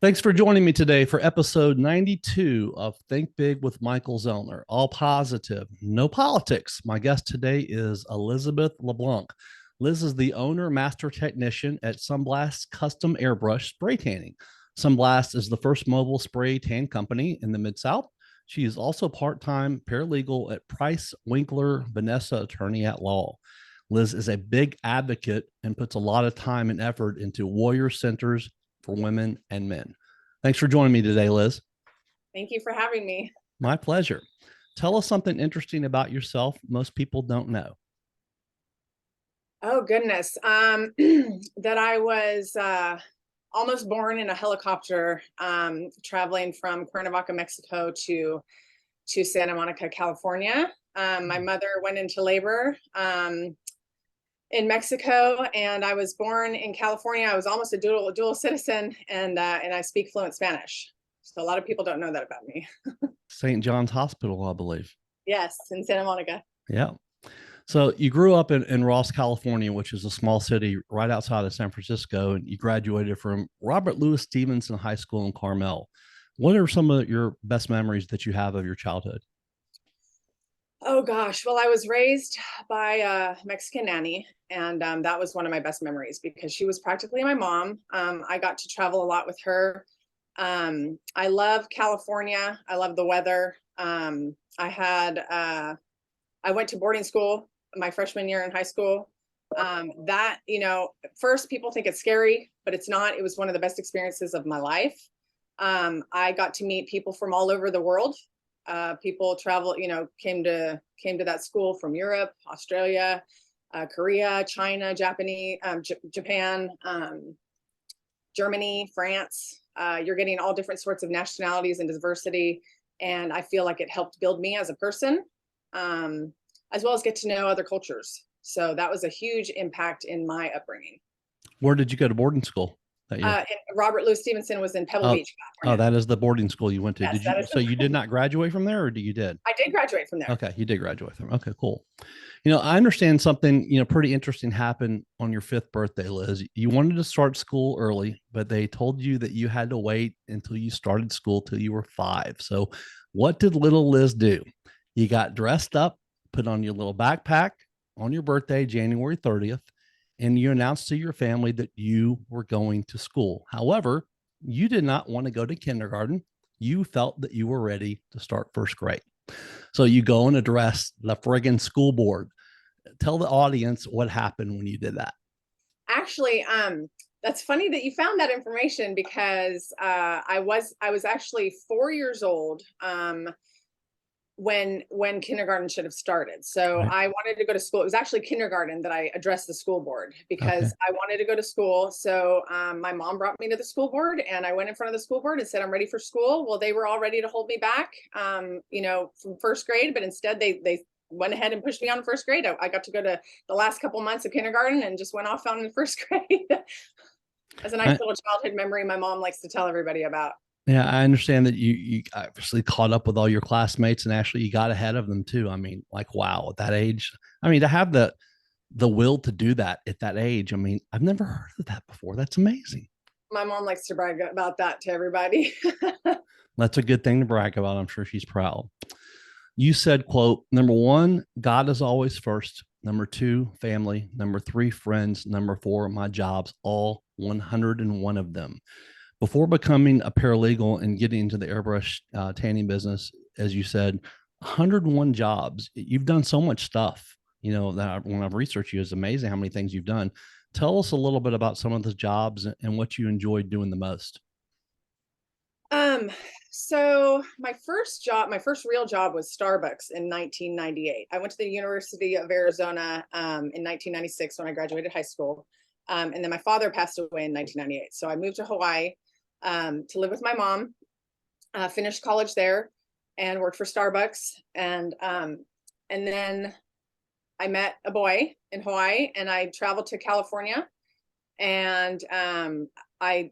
Thanks for joining me today for episode 92 of Think Big with Michael Zellner. All positive, no politics. My guest today is Elizabeth LeBlanc. Liz is the owner, master technician at SunBlast Custom Airbrush Spray Tanning. SunBlast is the first mobile spray tan company in the Mid-South. She is also part-time paralegal at Price Winkler Vanessa Attorney at Law. Liz is a big advocate and puts a lot of time and effort into warrior centers for women and men. Thanks for joining me today, Liz. Thank you for having me. My pleasure. Tell us something interesting about yourself most people don't know. Oh, goodness. That I was almost born in a helicopter, traveling from Cuernavaca, Mexico to Santa Monica, California. My mother went into labor in Mexico, and I was born in California. I was almost a dual citizen, and I speak fluent Spanish. So a lot of people don't know that about me. St. John's Hospital, I believe. Yes, in Santa Monica. Yeah. So you grew up in Ross, California, which is a small city right outside of San Francisco, and you graduated from Robert Louis Stevenson High School in Carmel. What are some of your best memories that you have of your childhood? Oh gosh, well, I was raised by a Mexican nanny, and that was one of my best memories because she was practically my mom. I got to travel a lot with her. I love California. I love the weather. I went to boarding school my freshman year in high school. First people think it's scary, but it's not. It was one of the best experiences of my life. I got to meet people from all over the world. People came to that school from Europe, Australia, Korea, China, Japan, Germany, France. You're getting all different sorts of nationalities and diversity. And I feel like it helped build me as a person, as well as get to know other cultures. So that was a huge impact in my upbringing. Where did you go to boarding school that year? Robert Louis Stevenson was in Pebble Beach, California. Oh, that is the boarding school you went to. Yes, did you? So you did not graduate from there, or you did? I did graduate from there. Okay, you did graduate from. Okay, cool. I understand something pretty interesting happened on your fifth birthday, Liz. You wanted to start school early, but they told you that you had to wait until you started school till you were 5. So, what did little Liz do? You got dressed up, put on your little backpack on your birthday, January 30th, and you announced to your family that you were going to school. However, you did not want to go to kindergarten. You felt that you were ready to start first grade. So you go and address the friggin' school board. Tell the audience what happened when you did that. Actually, that's funny that you found that information because I was actually 4 years old when kindergarten should have started. So right. I wanted to go to school. It was actually kindergarten that I addressed the school board because I wanted to go to school. So my mom brought me to the school board, and I went in front of the school board and said, I'm ready for school. Well, they were all ready to hold me back, from first grade, but instead they went ahead and pushed me on first grade. I got to go to the last couple months of kindergarten and just went off on the first grade. As a nice little childhood memory my mom likes to tell everybody about. Yeah, I understand that you obviously caught up with all your classmates, and actually you got ahead of them too. I mean, like, wow, at that age. I mean, to have the will to do that at that age. I mean, I've never heard of that before. That's amazing. My mom likes to brag about that to everybody. That's a good thing to brag about. I'm sure she's proud. You said, quote, number 1, God is always first. Number 2, family. Number 3, friends. Number 4, my jobs, all 101 of them. Before becoming a paralegal and getting into the airbrush tanning business, as you said, 101 jobs. You've done so much stuff, that when I've researched you, it's amazing how many things you've done. Tell us a little bit about some of those jobs and what you enjoyed doing the most. So my first real job was Starbucks in 1998. I went to the University of Arizona in 1996 when I graduated high school. And then my father passed away in 1998. So I moved to Hawaii to live with my mom, finished college there and worked for Starbucks. And then I met a boy in Hawaii and I traveled to California, and I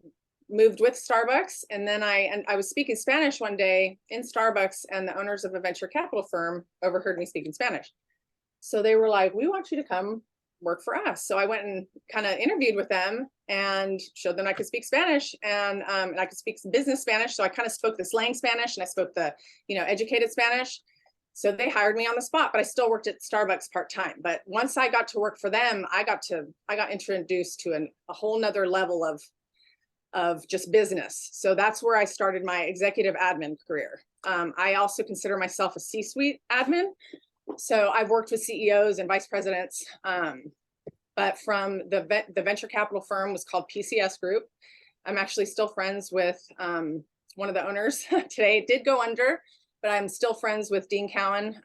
moved with Starbucks. And then I was speaking Spanish one day in Starbucks, and the owners of a venture capital firm overheard me speaking Spanish. So they were like, we want you to come work for us. So I went and kind of interviewed with them and showed them I could speak Spanish, and I could speak some business Spanish. So I kind of spoke the slang Spanish and I spoke the, educated Spanish. So they hired me on the spot, but I still worked at Starbucks part-time. But once I got to work for them, I got introduced to a whole nother level of just business. So that's where I started my executive admin career. I also consider myself a C-suite admin. So I've worked with CEOs and vice presidents, but from the venture capital firm was called PCS Group. I'm actually still friends with one of the owners today. It did go under, but I'm still friends with Dean Cowan.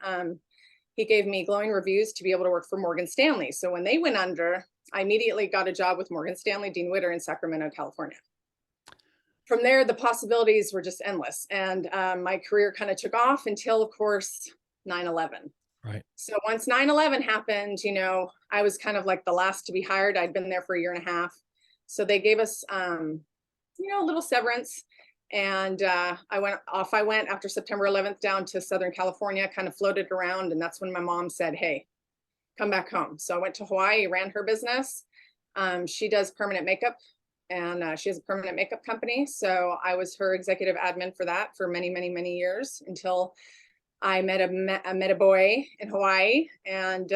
He gave me glowing reviews to be able to work for Morgan Stanley. So when they went under, I immediately got a job with Morgan Stanley, Dean Witter in Sacramento, California. From there, the possibilities were just endless. And my career kind of took off until, of course, 9/11. Right. So once 9/11 happened, I was kind of like the last to be hired. I'd been there for a year and a half. So they gave us, a little severance. And I went after September 11th down to Southern California, kind of floated around. And that's when my mom said, hey, come back home. So I went to Hawaii, ran her business. She does permanent makeup, and she has a permanent makeup company. So I was her executive admin for that for many, many, many years, until I met a boy in Hawaii, and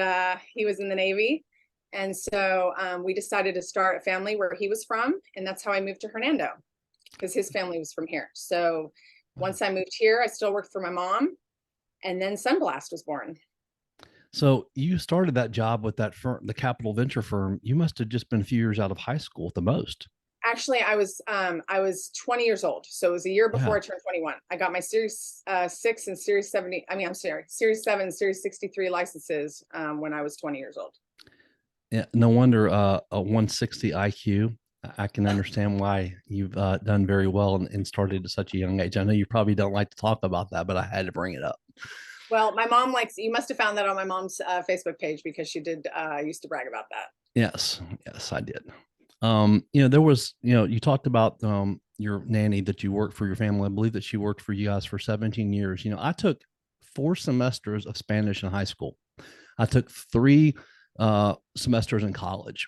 he was in the Navy. And so we decided to start a family where he was from. And that's how I moved to Hernando, because his family was from here. So once I moved here, I still worked for my mom. And then SunBlast was born. So you started that job with that firm, the capital venture firm. You must have just been a few years out of high school at the most. Actually, I was 20 years old. So it was a year before I turned 21. I got my Series 6 and Series 70. Series 7, Series 63 licenses when I was 20 years old. Yeah, no wonder a 160 IQ. I can understand why you've done very well and started at such a young age. I know you probably don't like to talk about that, but I had to bring it up. Well, my mom you must have found that on my mom's Facebook page, because she did used to brag about that. Yes, I did. There was, you talked about your nanny that you worked for your family. I believe that she worked for you guys for 17 years. I took 4 semesters of Spanish in high school. I took 3 semesters in college,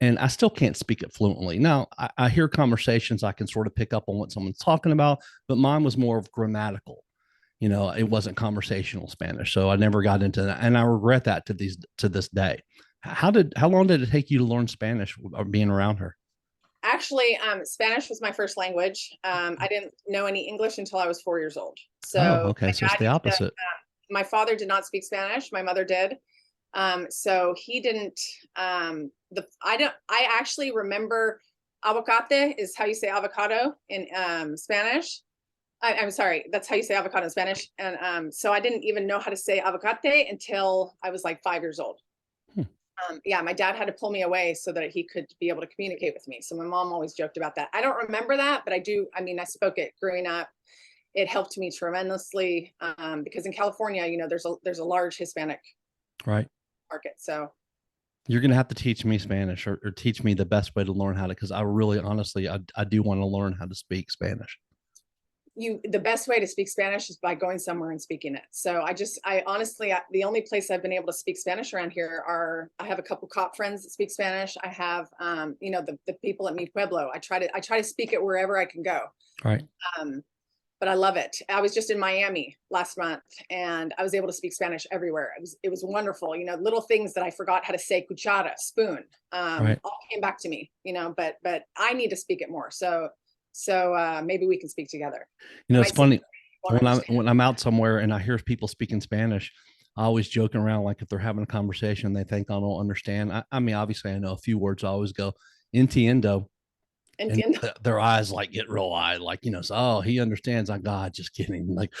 and I still can't speak it fluently. Now, I hear conversations, I can sort of pick up on what someone's talking about, but mine was more of grammatical. It wasn't conversational Spanish. So I never got into that. And I regret that to this day. How long did it take you to learn Spanish being around her? Actually, Spanish was my first language. I didn't know any English until I was 4 years old. So okay. So it's the opposite. My father did not speak Spanish. My mother did. So he didn't, I actually remember aguacate is how you say avocado in Spanish. I'm sorry, that's how you say avocado in Spanish. And so I didn't even know how to say avocate until I was like 5 years old. My dad had to pull me away so that he could be able to communicate with me. So my mom always joked about that. I don't remember that, but I do. I mean, I spoke it growing up. It helped me tremendously because in California, there's a large Hispanic market. So you're going to have to teach me Spanish or teach me the best way to learn how to, because I really, honestly, I do want to learn how to speak Spanish. The best way to speak Spanish is by going somewhere and speaking it. So I honestly, the only place I've been able to speak Spanish around here I have a couple cop friends that speak Spanish. I have, the people at Mi Pueblo. I try to speak it wherever I can go. Right. But I love it. I was just in Miami last month, and I was able to speak Spanish everywhere. It was wonderful. Little things that I forgot how to say, cuchara, spoon, all came back to me, but I need to speak it more. So maybe we can speak together. It's funny when I'm out somewhere and I hear people speaking Spanish, I always joke around, like if they're having a conversation, they think I don't understand. I mean, obviously I know a few words. I always go entiendo. And their eyes like get real wide, like, so, oh, he understands. I'm God, just kidding. Like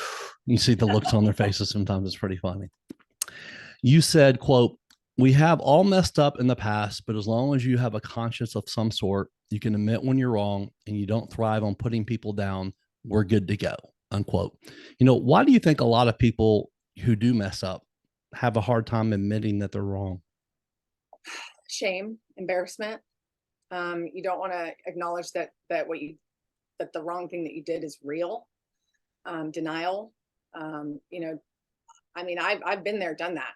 you see the looks on their faces. Sometimes it's pretty funny. You said, quote, "We have all messed up in the past, but as long as you have a conscience of some sort, you can admit when you're wrong and you don't thrive on putting people down, we're good to go," unquote. Why do you think a lot of people who do mess up have a hard time admitting that they're wrong? Shame, embarrassment. You don't want to acknowledge that the wrong thing that you did is real. Denial. I mean, I've been there, done that.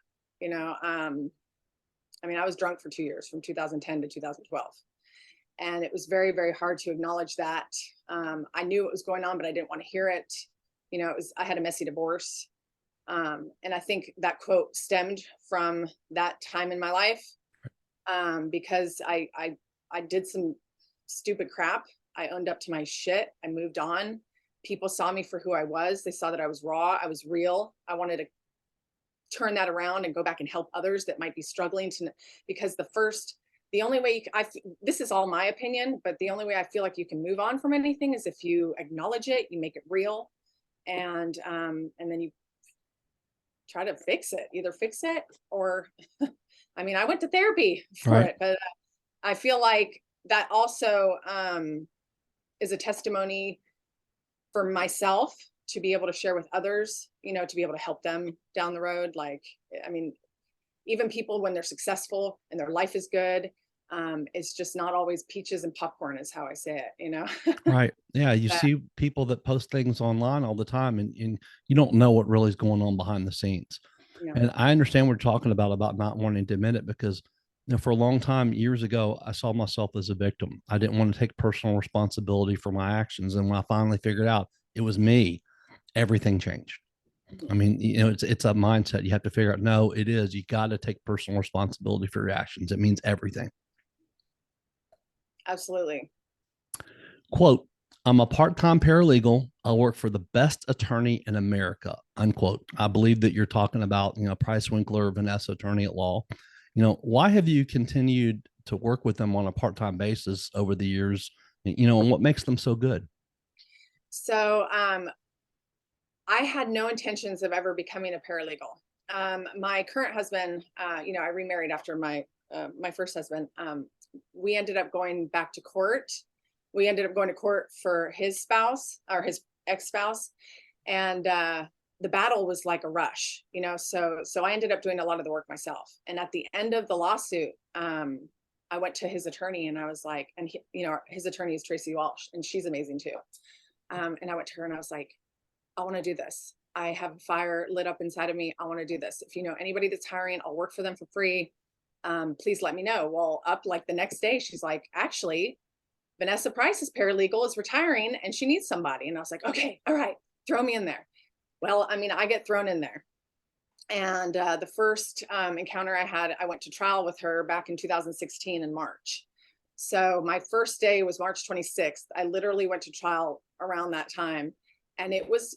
I mean, I was drunk for 2 years, from 2010 to 2012. And it was very, very hard to acknowledge that. I knew what was going on, but I didn't want to hear it. You know, I had a messy divorce. And I think that quote stemmed from that time in my life, because I did some stupid crap. I owned up to my shit. I moved on. People saw me for who I was. They saw that I was raw. I was real. I wanted to turn that around and go back and help others that might be struggling because the only way this is all my opinion, but the only way I feel like you can move on from anything is if you acknowledge it, you make it real, and then you try to fix it, either fix it or, I mean, I went to therapy for it, but I feel like that also is a testimony for myself to be able to share with others, you know, to be able to help them down the road. Like, I mean, even people when they're successful and their life is good, it's just not always peaches and popcorn is how I say it, you know? Right. Yeah. You see people that post things online all the time, and you don't know what really is going on behind the scenes. Yeah. And I understand what you're talking about not wanting to admit it, because, you know, for a long time, years ago, I saw myself as a victim. I didn't want to take personal responsibility for my actions. And when I finally figured out it was me, everything changed. I mean, you know, it's a mindset. You have to figure out, no, it is. You got to take personal responsibility for your actions. It means everything. Absolutely. Quote, I'm a part-time paralegal. I work for the best attorney in America, unquote. I believe that you're talking about, you know, Price Winkler, Vanessa attorney at law. You know, why have you continued to work with them on a part-time basis over the years? You know, and what makes them so good? So I had no intentions of ever becoming a paralegal. My current husband, you know, I remarried after my first husband. We ended up going back to court. We ended up going to court for his spouse or his ex-spouse. And the battle was like a rush, you know, so I ended up doing a lot of the work myself. And at the end of the lawsuit, I went to his attorney and I was like, and he, you know, his attorney is Tracy Walsh, and she's amazing too. And I went to her and I was like, I want to do this. I have a fire lit up inside of me. I want to do this. If you know anybody that's hiring, I'll work for them for free. Please let me know. Well, up like the next day, she's like, actually, Vanessa Price's paralegal is retiring and she needs somebody. And I was like, okay, all right, throw me in there. Well, I mean, I get thrown in there. And the first encounter I had, I went to trial with her back in 2016 in March. So my first day was March 26th. I literally went to trial around that time. And it was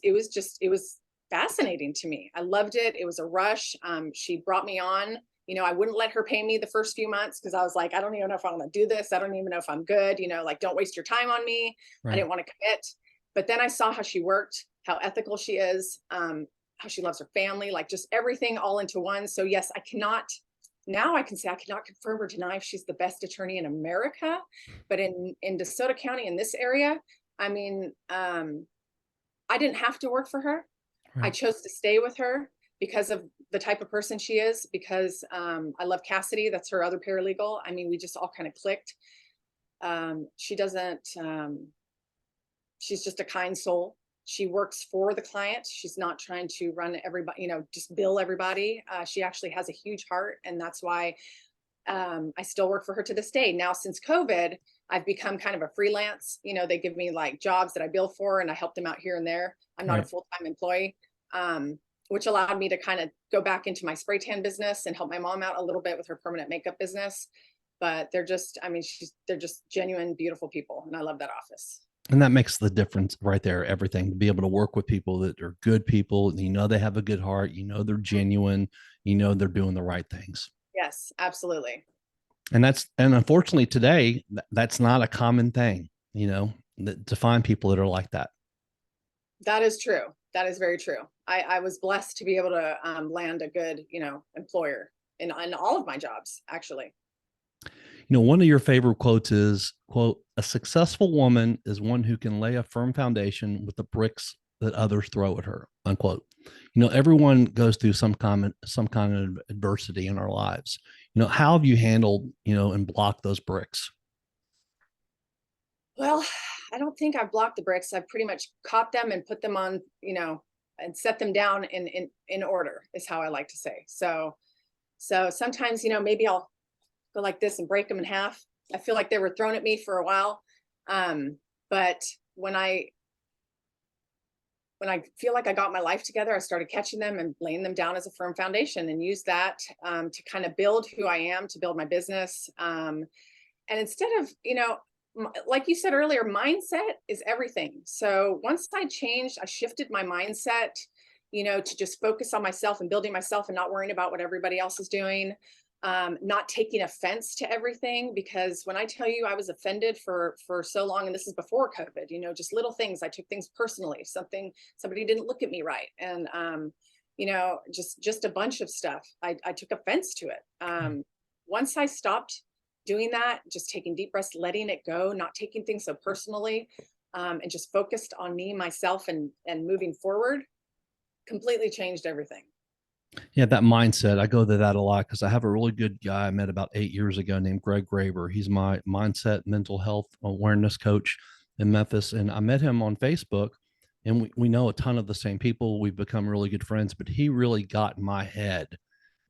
fascinating to me. I loved it. It was a rush. She brought me on. You know, I wouldn't let her pay me the first few months because I was like, I don't even know if I want to do this. I don't even know if I'm good. You know, like, don't waste your time on me. Right. I didn't want to commit. But then I saw how she worked, how ethical she is, how she loves her family, like just everything all into one. So yes, now I can say I cannot confirm or deny if she's the best attorney in America. But in DeSoto County, in this area, I mean, I didn't have to work for her. Right. I chose to stay with her because of the type of person she is, because I love Cassidy. That's her other paralegal. I mean, we just all kind of clicked. She's just a kind soul. She works for the client. She's not trying to run everybody, you know, just bill everybody. She actually has a huge heart. And that's why I still work for her to this day. Now, since COVID, I've become kind of a freelance. You know, they give me like jobs that I bill for and I help them out here and there. I'm not a full-time employee, which allowed me to kind of go back into my spray tan business and help my mom out a little bit with her permanent makeup business. But they're just, I mean, they're just genuine, beautiful people. And I love that office. And that makes the difference right there. Everything, to be able to work with people that are good people, you know, they have a good heart, you know, they're genuine, you know, they're doing the right things. Yes, absolutely. And unfortunately today, that's not a common thing, you know, to find people that are like that. That is true. That is very true. I was blessed to be able to land a good, you know, employer in all of my jobs, actually. You know, one of your favorite quotes is, quote, a successful woman is one who can lay a firm foundation with the bricks that others throw at her, unquote. You know, everyone goes through some kind of adversity in our lives. You know, how have you handled, you know, and blocked those bricks? Well, I don't think I've blocked the bricks. I've pretty much caught them and put them on, you know, and set them down in order is how I like to say. So sometimes, you know, maybe I'll go like this and break them in half. I feel like they were thrown at me for a while. But when I feel like I got my life together, I started catching them and laying them down as a firm foundation, and use that to kind of build who I am, to build my business. And instead of, like you said earlier, mindset is everything. So once I shifted my mindset, to just focus on myself and building myself and not worrying about what everybody else is doing. Not taking offense to everything, because when I tell you I was offended for so long, and this is before COVID, just little things, I took things personally. Somebody didn't look at me right, and just a bunch of stuff. I took offense to it. Once I stopped doing that, just taking deep breaths, letting it go, not taking things so personally, and just focused on me, myself, and moving forward, completely changed everything. Yeah, that mindset. I go to that a lot because I have a really good guy I met about 8 years ago named Greg Graber. He's my mindset, mental health awareness coach in Memphis. And I met him on Facebook, and we know a ton of the same people. We've become really good friends, but he really got my head,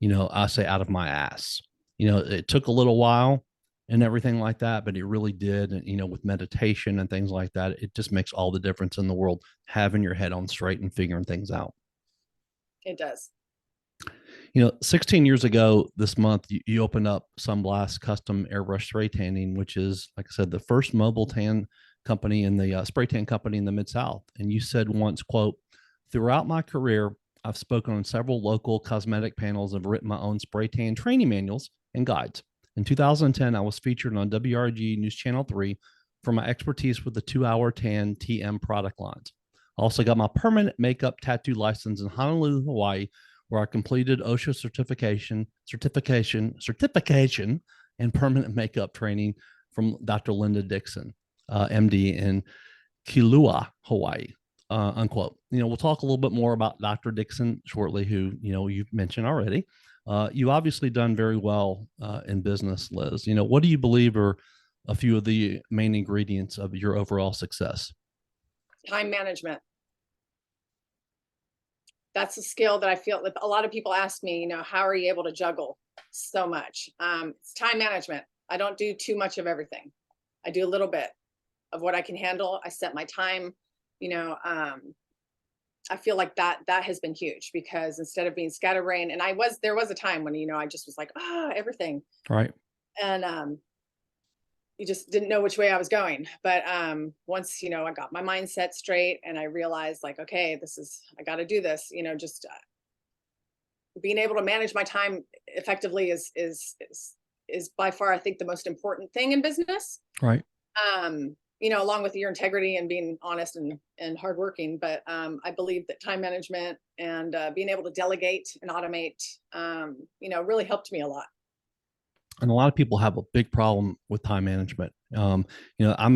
I say out of my ass. It took a little while and everything like that, but it really did. And, with meditation and things like that, it just makes all the difference in the world, having your head on straight and figuring things out. It does. 16 years ago this month, you opened up SunBlast Custom Airbrush Spray Tanning, which is, like I said, the first mobile tan company in the spray tan company in the Mid-South. And you said once, quote, "Throughout my career, I've spoken on several local cosmetic panels and have written my own spray tan training manuals and guides. In 2010, I was featured on WRG News Channel 3 for my expertise with the 2-Hour Tan TM product lines. I also got my permanent makeup tattoo license in Honolulu, Hawaii, where I completed OSHA certification and permanent makeup training from Dr. Linda Dixon, MD in Kilua, Hawaii." Unquote. We'll talk a little bit more about Dr. Dixon shortly, who, you've mentioned already. You obviously done very well in business, Liz. What do you believe are a few of the main ingredients of your overall success? Time management. That's a skill that I feel that a lot of people ask me, how are you able to juggle so much? It's time management. I don't do too much of everything. I do a little bit of what I can handle. I set my time, I feel like that has been huge, because instead of being scatterbrained, and there was a time when, I just was like, everything. Right. And, you just didn't know which way I was going. But once, I got my mindset straight, and I realized, like, okay, I got to do this, just being able to manage my time effectively is by far, I think, the most important thing in business. Right. Along with your integrity and being honest and hardworking. But I believe that time management and being able to delegate and automate, really helped me a lot. And a lot of people have a big problem with time management. I'm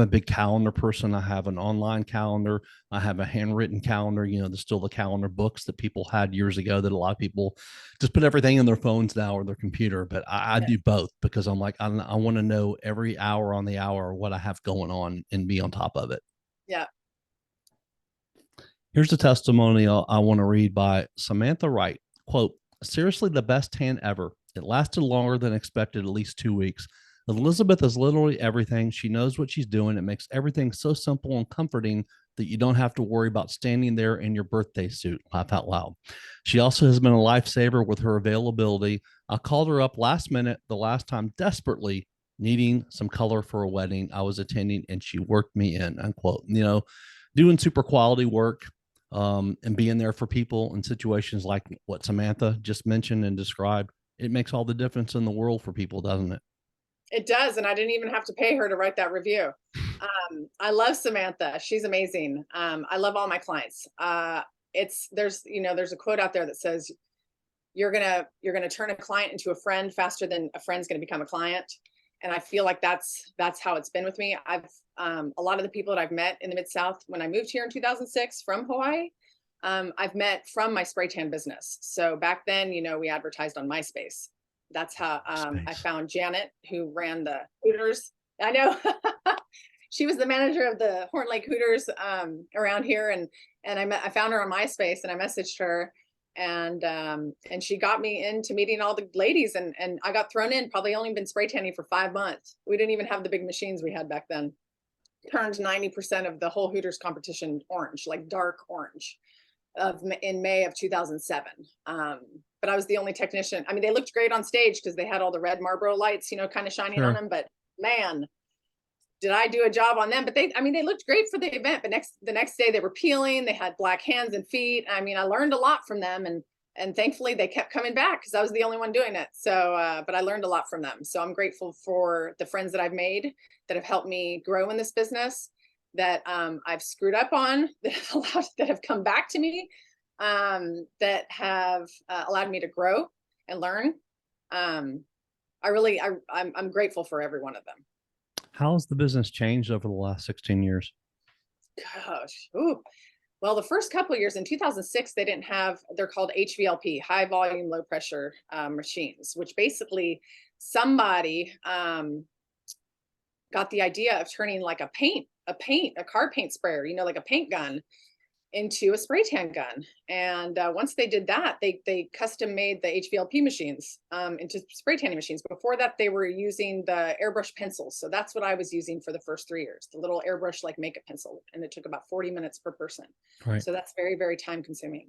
a big calendar person. I have an online calendar. I have a handwritten calendar. There's still the calendar books that people had years ago that a lot of people just put everything in their phones now or their computer. But I do both, because I'm like, I want to know every hour on the hour what I have going on and be on top of it. Yeah. Here's a testimonial I want to read by Samantha Wright. Quote, "Seriously, the best tan ever. It lasted longer than expected, at least 2 weeks. Elizabeth is literally everything. She knows what she's doing. It makes everything so simple and comforting that you don't have to worry about standing there in your birthday suit." Laugh out loud. "She also has been a lifesaver with her availability. I called her up last minute the last time, desperately needing some color for a wedding I was attending, and she worked me in." Unquote. Doing super quality work, and being there for people in situations like what Samantha just mentioned and described, it makes all the difference in the world for people, doesn't it? It does. And I didn't even have to pay her to write that review. I love Samantha. She's amazing. I love all my clients. There's a quote out there that says, you're going to turn a client into a friend faster than a friend's going to become a client. And I feel like that's how it's been with me. I've a lot of the people that I've met in the Mid-South when I moved here in 2006 from Hawaii, I've met from my spray tan business. So back then, we advertised on MySpace. That's how I found Janet, who ran the Hooters. I know she was the manager of the Horn Lake Hooters around here, and I found her on MySpace, and I messaged her, And she got me into meeting all the ladies, and I got thrown in, probably only been spray tanning for 5 months. We didn't even have the big machines we had back then. Turned 90% of the whole Hooters competition orange, like dark orange, in May of 2007. But I was the only technician. I mean, they looked great on stage because they had all the red Marlboro lights, you know, kind of shining on them. But man, did I do a job on them? But they looked great for the event. But the next day they were peeling. They had black hands and feet. I mean, I learned a lot from them, and thankfully they kept coming back because I was the only one doing it. So, but I learned a lot from them. So I'm grateful for the friends that I've made that have helped me grow in this business, that I've screwed up on, that have come back to me, that have allowed me to grow and learn. I'm grateful for every one of them. How's the business changed over the last 16 years? Gosh. Ooh. Well, the first couple of years in 2006, they didn't have, they're called HVLP, high volume, low pressure machines, which basically somebody got the idea of turning like a car paint sprayer, you know, like a paint gun, into a spray tan gun. And once they did that, they custom made the HVLP machines into spray tanning machines. Before that, they were using the airbrush pencils. So that's what I was using for the first 3 years, the little airbrush like makeup pencil. And it took about 40 minutes per person. Right. So that's very, very time consuming.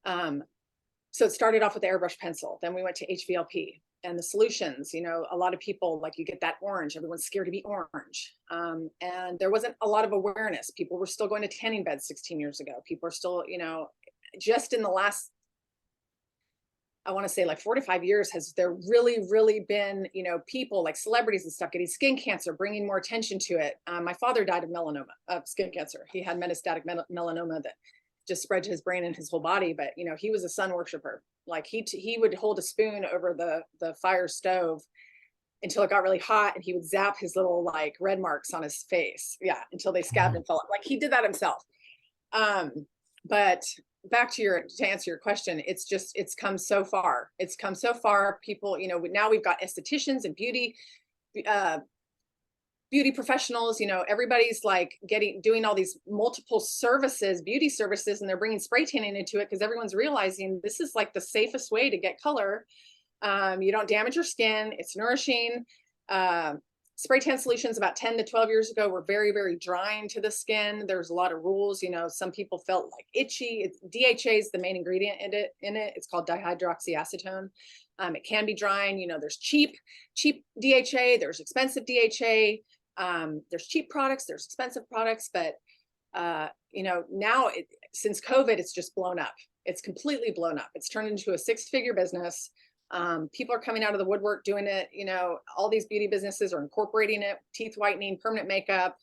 So it started off with the airbrush pencil. Then we went to HVLP. And the solutions, you know, a lot of people, like, you get that orange, everyone's scared to be orange. And there wasn't a lot of awareness. People were still going to tanning beds 16 years ago. People are still, you know, just in the last, I want to say like 4 to 5 years, has there really been, you know, people like celebrities and stuff getting skin cancer, bringing more attention to it. My father died of skin cancer. He had metastatic melanoma that just spread to his brain and his whole body. But, you know, he was a sun worshiper. Like he would hold a spoon over the fire stove until it got really hot, and he would zap his little like red marks on his face. Yeah. Until they scabbed and fell off. Like, he did that himself. But back to answer your question, it's come so far. It's come so far. People, you know, now we've got estheticians and beauty professionals, you know, everybody's like doing all these multiple services, beauty services, and they're bringing spray tanning into it because everyone's realizing this is like the safest way to get color. You don't damage your skin. It's nourishing. Spray tan solutions about 10 to 12 years ago were very, very drying to the skin. There's a lot of rules. You know, some people felt like itchy. DHA is the main ingredient in it. It's called dihydroxyacetone. It can be drying. You know, there's cheap DHA. There's expensive DHA. There's cheap products, there's expensive products, but you know, now since COVID, it's just blown up. It's completely blown up. It's turned into a 6-figure business. People are coming out of the woodwork doing it. You know, all these beauty businesses are incorporating it, teeth whitening, permanent makeup.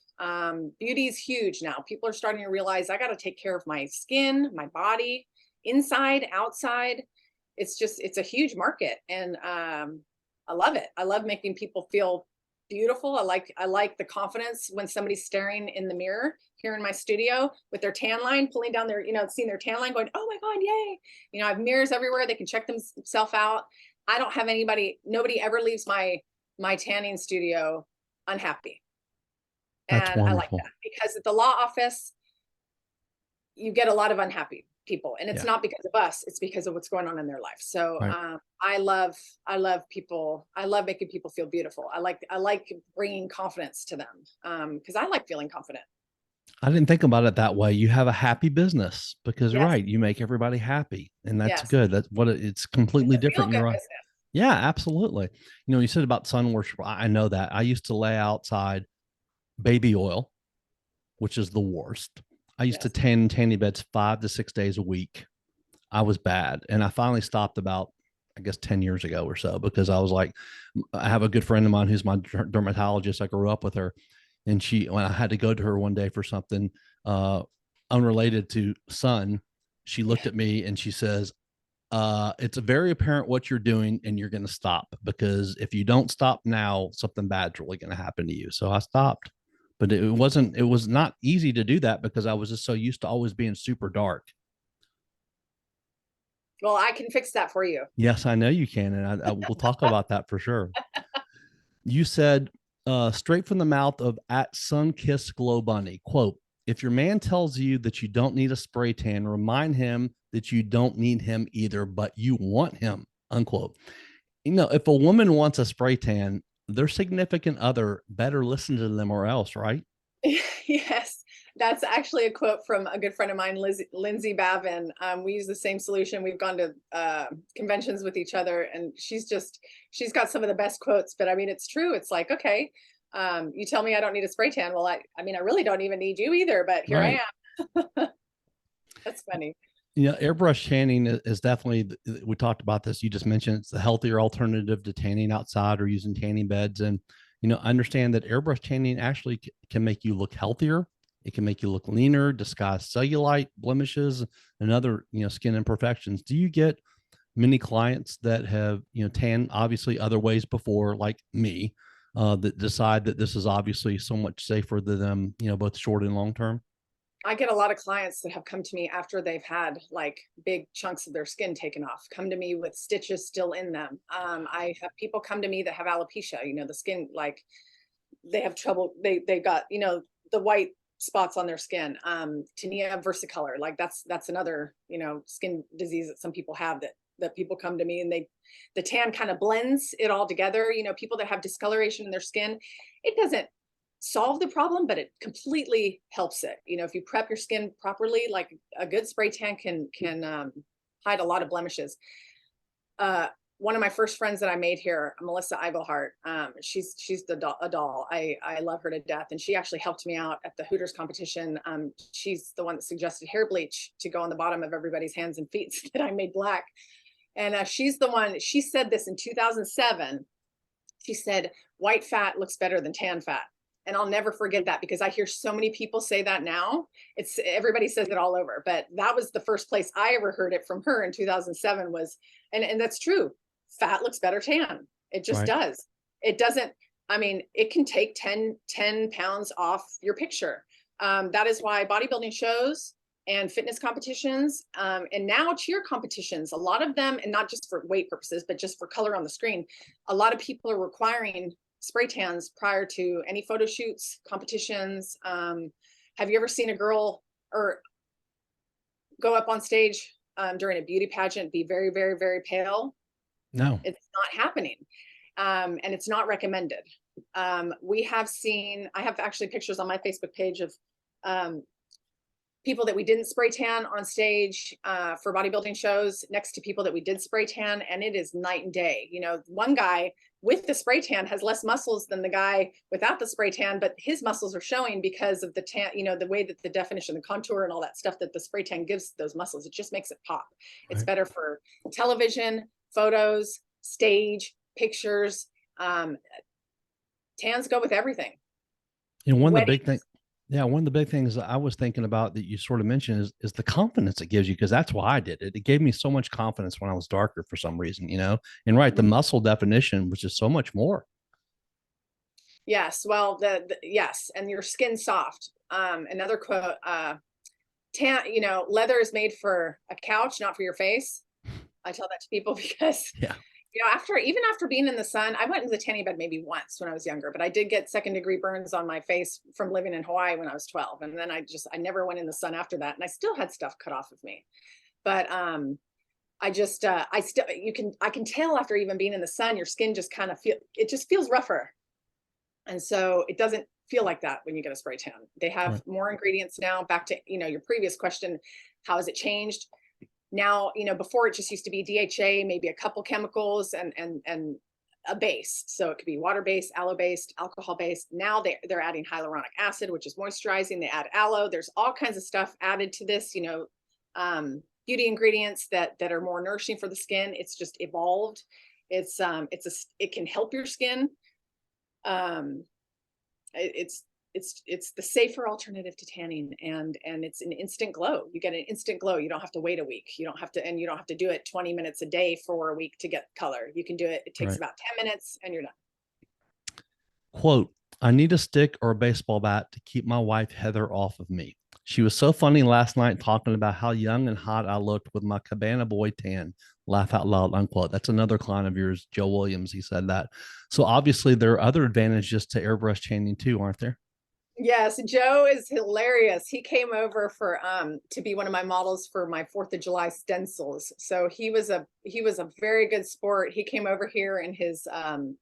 Beauty is huge now. People are starting to realize, I got to take care of my skin, my body, inside, outside. It's a huge market. And I love it. I love making people feel beautiful. I like the confidence when somebody's staring in the mirror here in my studio with their tan line, pulling down their, you know, seeing their tan line, going, oh my God, yay. You know, I have mirrors everywhere. They can check themselves out. I don't have nobody ever leaves my tanning studio unhappy. That's and wonderful. I like that, because at the law office, you get a lot of unhappy people, and it's not because of us, it's because of what's going on in their life. So right. I love people. I love making people feel beautiful. I like bringing confidence to them, because I like feeling confident. I didn't think about it that way. You have a happy business because you're right. You make everybody happy, and that's good. That's what it's completely different. You're right. Business. Yeah, absolutely. You know, you said about sun worship. I know that. I used to lay outside baby oil, which is the worst. I used to tan tanning beds 5 to 6 days a week. I was bad. And I finally stopped about, I guess, 10 years ago or so, because I was like, I have a good friend of mine who's my dermatologist. I grew up with her. And when I had to go to her one day for something unrelated to sun, she looked at me and she says, it's very apparent what you're doing, and you're going to stop, because if you don't stop now, something bad's really going to happen to you. So I stopped. But it was not easy to do that because I was just so used to always being super dark. Well, I can fix that for you. Yes, I know you can. And we'll talk about that for sure. You said, straight from the mouth of @SunKissGlowBunny, quote, if your man tells you that you don't need a spray tan, remind him that you don't need him either, but you want him, unquote. If a woman wants a spray tan, their significant other better listen to them or else, right? Yes, that's actually a quote from a good friend of mine, Lindsay Bavin. We use the same solution. We've gone to conventions with each other, and she's got some of the best quotes. But I mean, it's true. It's like, okay, you tell me I don't need a spray tan. Well, I mean, I really don't even need you either. But here I am. That's funny. Airbrush tanning is definitely, we talked about this. You just mentioned it's the healthier alternative to tanning outside or using tanning beds. And, understand that airbrush tanning actually can make you look healthier. It can make you look leaner, disguise cellulite, blemishes, and other, skin imperfections. Do you get many clients that have, tanned obviously other ways before, like me, that decide that this is obviously so much safer than them, both short and long term? I get a lot of clients that have come to me after they've had like big chunks of their skin taken off, come to me with stitches still in them. I have people come to me that have alopecia, the skin, like they have trouble. They got, the white spots on their skin. Tinea versicolor, like that's another, skin disease that some people have that people come to me and the tan kind of blends it all together. People that have discoloration in their skin, it doesn't solve the problem, but it completely helps it. If you prep your skin properly, like a good spray tan can hide a lot of blemishes. One of my first friends that I made here, Melissa Iglehart, she's a doll. I love her to death, and she actually helped me out at the Hooters competition. She's the one that suggested hair bleach to go on the bottom of everybody's hands and feet that I made black. And she's the one. She said this in 2007. She said, "White fat looks better than tan fat." And I'll never forget that, because I hear so many people say that now. Everybody says it all over, but that was the first place I ever heard it from her in 2007 was, and that's true. Fat looks better tan. It just does. It doesn't, I mean, it can take 10 pounds off your picture. That is why bodybuilding shows and fitness competitions, and now cheer competitions, a lot of them, and not just for weight purposes, but just for color on the screen, a lot of people are requiring spray tans prior to any photo shoots, competitions. Have you ever seen a girl or go up on stage during a beauty pageant, be very, very, very pale? No, it's not happening. And it's not recommended. I have actually pictures on my Facebook page of people that we didn't spray tan on stage for bodybuilding shows next to people that we did spray tan, and it is night and day. One guy with the spray tan has less muscles than the guy without the spray tan, but his muscles are showing because of the tan, the way that the definition, the contour and all that stuff that the spray tan gives those muscles, it just makes it pop. It's better for television, photos, stage, pictures. Tans go with everything. One of the big things, one of the big things I was thinking about that you sort of mentioned is the confidence it gives you, because that's why I did it. It gave me so much confidence when I was darker for some reason, and the muscle definition was just so much more. Yes. Well, yes. And your skin's soft. Another quote, leather is made for a couch, not for your face. I tell that to people because after being in the sun, I went into the tanning bed maybe once when I was younger, but I did get second-degree burns on my face from living in Hawaii when I was 12. And then I never went in the sun after that. And I still had stuff cut off of me. But I can tell after even being in the sun, your skin just kind of feels rougher. And so it doesn't feel like that when you get a spray tan. They have more ingredients now. Back to, your previous question, how has it changed? Now, before it just used to be DHA, maybe a couple chemicals and a base. So it could be water-based, aloe-based, alcohol-based. Now they're adding hyaluronic acid, which is moisturizing. They add aloe. There's all kinds of stuff added to this, beauty ingredients that are more nourishing for the skin. It's just evolved. It can help your skin. It's the safer alternative to tanning, and it's an instant glow. You get an instant glow. You don't have to wait a week. You don't have to do it 20 minutes a day for a week to get color. You can do it. It takes about 10 minutes and you're done. Quote, "I need a stick or a baseball bat to keep my wife Heather off of me. She was so funny last night talking about how young and hot I looked with my Cabana Boy tan. Laugh out loud," unquote. That's another client of yours, Joe Williams. He said that. So obviously there are other advantages to airbrush tanning too, aren't there? Yes, Joe is hilarious. He came over for to be one of my models for my 4th of July stencils. So he was a very good sport. He came over here in his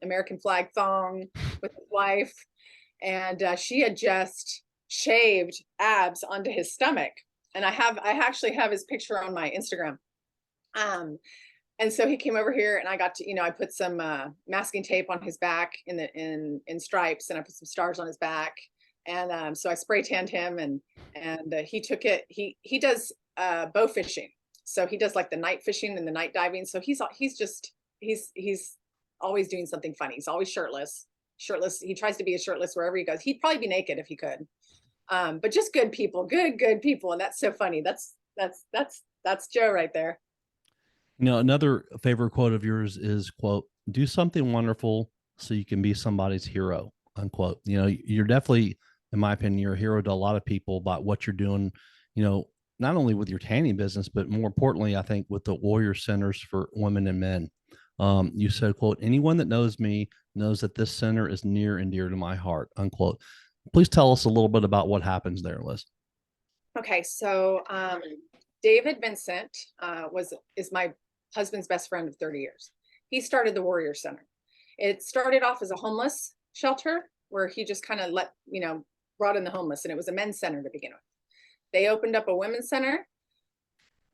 American flag thong with his wife, and she had just shaved abs onto his stomach. And I actually have his picture on my Instagram. Um, and so he came over here, and I got to, I put some masking tape on his back in stripes, and I put some stars on his back. And so I spray tanned him, and he took it. He does bow fishing, so he does like the night fishing and the night diving. So he's always doing something funny. He's always shirtless. Shirtless. He tries to be shirtless wherever he goes. He'd probably be naked if he could. But just good people, good people, and that's so funny. That's Joe right there. Another favorite quote of yours is, quote, do something wonderful so you can be somebody's hero, unquote. You're definitely, in my opinion, you're a hero to a lot of people about what you're doing, not only with your tanning business, but more importantly, I think with the Warrior Centers for Women and Men. You said, quote, anyone that knows me knows that this center is near and dear to my heart, unquote. Please tell us a little bit about what happens there, Liz. Okay, so David Vincent is my husband's best friend of 30 years. He started the Warrior Center. It started off as a homeless shelter where he just kind of brought in the homeless, and it was a men's center to begin with. They opened up a women's center.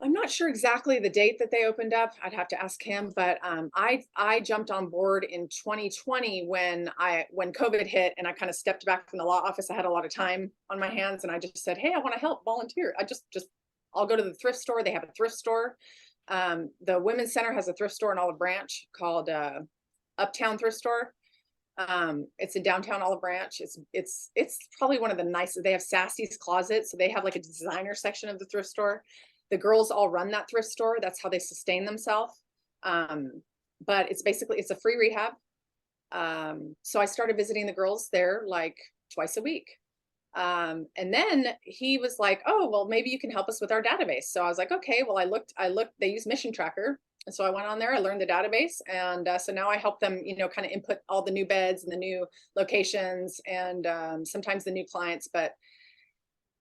I'm not sure exactly the date that they opened up. I'd have to ask him, but I jumped on board in 2020 when COVID hit, and I kind of stepped back from the law office. I had a lot of time on my hands, and I just said, "Hey, I want to help, volunteer." I'll go to the thrift store. They have a thrift store. The Women's Center has a thrift store in Olive Branch called Uptown Thrift Store. It's in downtown Olive Branch. It's probably one of the nicest. They have Sassy's Closet, so they have like a designer section of the thrift store. The girls all run that thrift store. That's how they sustain themselves. But it's a free rehab. So I started visiting the girls there like twice a week. And then he was like, "Oh, well, maybe you can help us with our database." So I was like, "Okay." Well, I looked, they use Mission Tracker. And so I went on there, I learned the database. And so now I help them, kind of input all the new beds and the new locations, and sometimes the new clients. But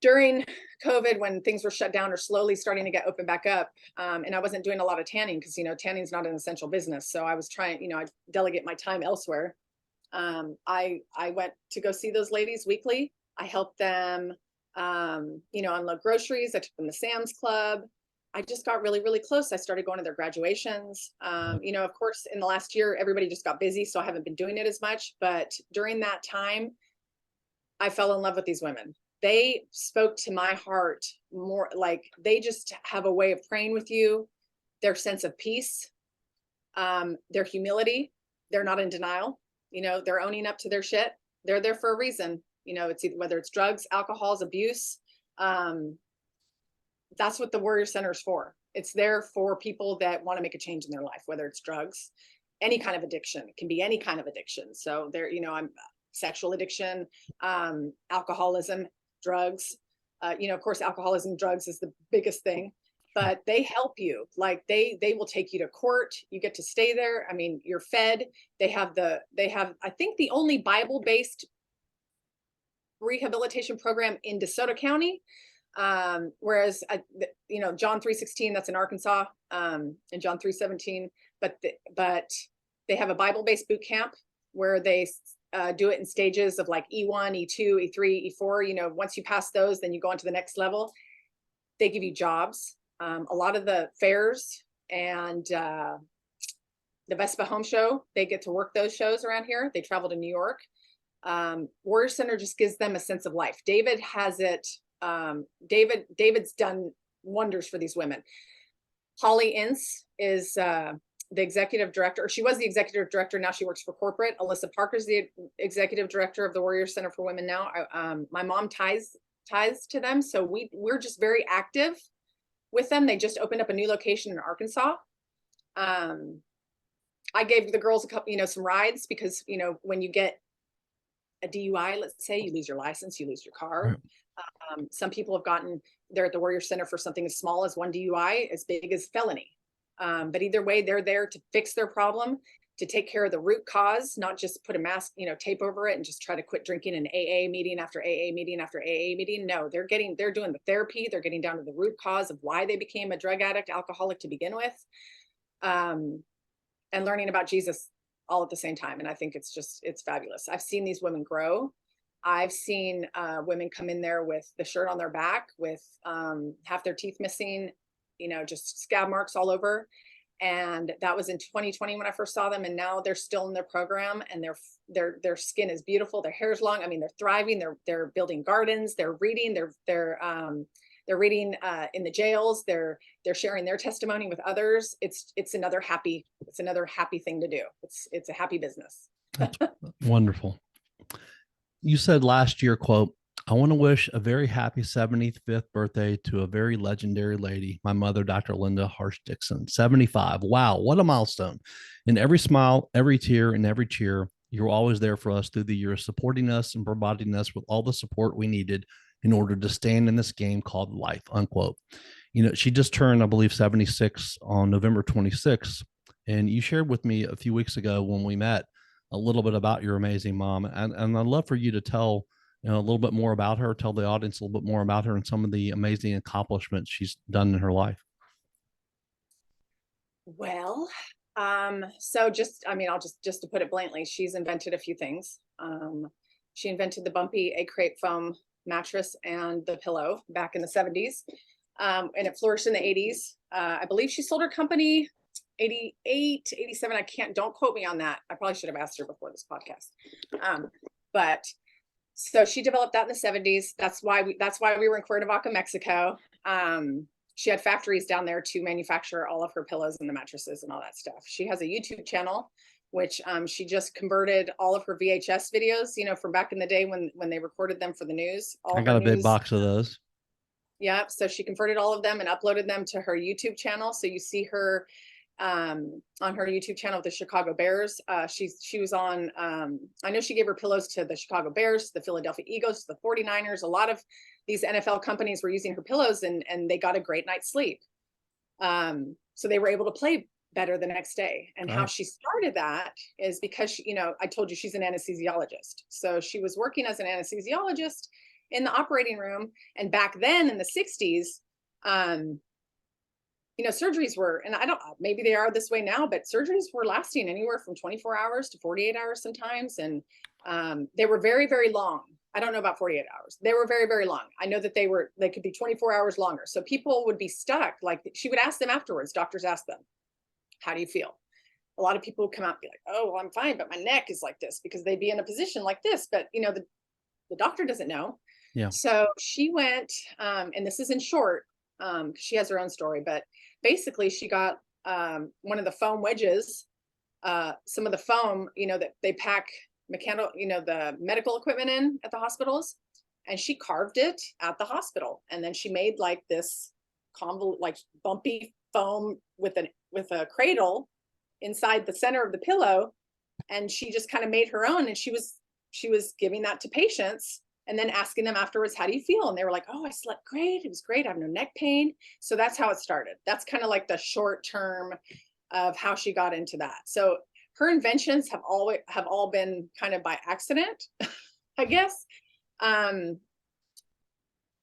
during COVID, when things were shut down or slowly starting to get open back up, and I wasn't doing a lot of tanning because, tanning is not an essential business. So I was trying, I delegate my time elsewhere. I went to go see those ladies weekly. I helped them, unload groceries. I took them to Sam's Club. I just got really, really close. I started going to their graduations. Of course, in the last year, everybody just got busy, so I haven't been doing it as much. But during that time, I fell in love with these women. They spoke to my heart more. Like, they just have a way of praying with you, their sense of peace, their humility. They're not in denial. They're owning up to their shit. They're there for a reason. It's whether it's drugs, alcohols, abuse. That's what the Warrior Center is for. It's there for people that want to make a change in their life, whether it's drugs, any kind of addiction. It can be any kind of addiction. So I'm sexual addiction, alcoholism, drugs. Of course, alcoholism, drugs is the biggest thing, but they help you. Like they will take you to court. You get to stay there. I mean, you're fed. They have, I think, the only Bible-based rehabilitation program in DeSoto County. Whereas, John 3:16, that's in Arkansas, and John 3:17, but they have a Bible-based boot camp where they do it in stages of like E1, E2, E3, E4. Once you pass those, then you go on to the next level. They give you jobs. A lot of the fairs and the Vespa Home Show, they get to work those shows around here. They travel to New York. Warrior Center just gives them a sense of life. David has it. David's done wonders for these women. Holly Ince is the executive director, or she was the executive director. Now she works for corporate. Alyssa Parker's the executive director of the Warrior Center for Women now. My mom ties to them, so we're just very active with them. They just opened up a new location in Arkansas. I gave the girls a couple, some rides, because when you get a DUI, let's say, you lose your license, you lose your car. Some people have gotten there at the Warrior Center for something as small as one DUI, as big as felony. But either way, they're there to fix their problem. to take care of the root cause, not just put a mask, tape over it and just try to quit drinking an AA meeting after AA meeting after AA meeting. No, they're doing the therapy. They're getting down to the root cause of why they became a drug addict, alcoholic to begin with, and learning about Jesus all at the same time. And I think it's fabulous. I've seen these women grow. I've seen women come in there with the shirt on their back, with half their teeth missing, just scab marks all over. And that was in 2020 when I first saw them. And now they're still in their program, and their skin is beautiful. Their hair is long. I mean, they're thriving. They're building gardens. They're reading. They're reading in the jails. They're sharing their testimony with others. It's another happy thing to do. It's a happy business. That's wonderful. You said last year, quote, "I want to wish a very happy 75th birthday to a very legendary lady, my mother, Dr. Linda Harsh Dixon, 75. Wow, what a milestone. In every smile, every tear, and every cheer, you were always there for us through the years, supporting us and providing us with all the support we needed in order to stand in this game called life," unquote. She just turned, I believe, 76 on November 26th. And you shared with me a few weeks ago when we met a little bit about your amazing mom. And I'd love for you to tell a little bit more about her, tell the audience a little bit more about her and some of the amazing accomplishments she's done in her life. Well, so just to put it bluntly, she's invented a few things. She invented the bumpy egg crepe foam mattress and the pillow back in the 70s. And it flourished in the 80s. I believe she sold her company 88, 87. Don't quote me on that. I probably should have asked her before this podcast. But so she developed that in the 70s. That's why we were in Cuernavaca, Mexico. She had factories down there to manufacture all of her pillows and the mattresses and all that stuff. She has a YouTube channel, which she just converted all of her VHS videos, from back in the day when they recorded them for the news. I got a big box of those. Yeah. So she converted all of them and uploaded them to her YouTube channel. So you see her on her YouTube channel with the Chicago Bears. She was on, I know she gave her pillows to the Chicago Bears, the Philadelphia Eagles, the 49ers. A lot of these NFL companies were using her pillows, and they got a great night's sleep. So they were able to play better the next day. And how she started that is because, I told you she's an anesthesiologist. So she was working as an anesthesiologist in the operating room. And back then in the 60s, surgeries were, and maybe they are this way now, but surgeries were lasting anywhere from 24 hours to 48 hours sometimes. And they were very, very long. I don't know about 48 hours. They were very, very long. I know that they could be 24 hours longer. So people would be stuck. Like, she would ask them afterwards, doctors ask them, "How do you feel?" A lot of people would come out and be like, "Oh, well, I'm fine, but my neck is like this," because they'd be in a position like this. But, the doctor doesn't know. Yeah. So she went, and this is in short, she has her own story, but basically she got one of the foam wedges, some of the foam, that they pack the medical equipment in at the hospitals, and she carved it at the hospital. And then she made like this bumpy foam with a cradle inside the center of the pillow. And she just kind of made her own. And she was giving that to patients and then asking them afterwards, "How do you feel?" And they were like, "Oh, I slept great. It was great. I have no neck pain." So that's how it started. That's kind of like the short term of how she got into that. So her inventions have all been kind of by accident, I guess.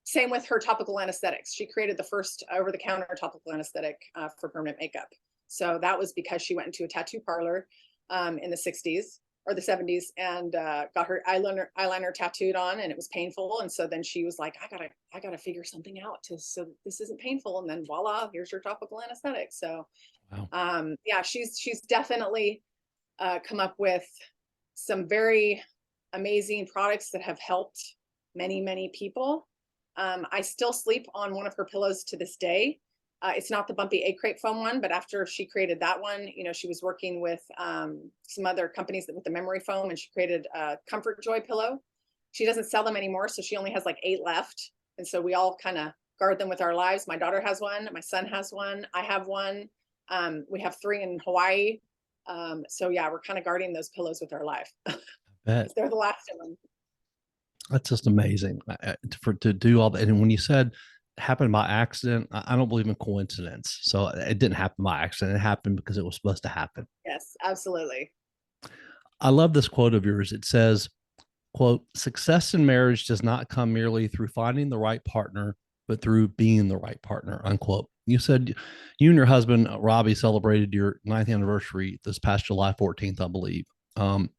Same with her topical anesthetics. She created the first over-the-counter topical anesthetic for permanent makeup. So that was because she went into a tattoo parlor in the 60s or the 70s and got her eyeliner tattooed on, and it was painful. And so then she was like, I gotta figure something out so this isn't painful. And then voila, here's your topical anesthetic. So wow. Yeah, she's definitely come up with some very amazing products that have helped many, many people. I still sleep on one of her pillows to this day. It's not the bumpy egg crepe foam one, but after she created that one, she was working with some other companies with the memory foam, and she created a Comfort Joy pillow. She doesn't sell them anymore, so she only has like 8 left. And so we all kind of guard them with our lives. My daughter has one. My son has one. I have one. We have 3 in Hawaii. So yeah, we're kind of guarding those pillows with our life. They're the last of them. That's just amazing to do all that. And when you said happened by accident. I don't believe in coincidence. So it didn't happen by accident. It happened because it was supposed to happen. Yes, absolutely. I love this quote of yours. It says, quote, success in marriage does not come merely through finding the right partner, but through being the right partner, unquote. You said you and your husband, Robby, celebrated your 9th anniversary this past July 14th, I believe.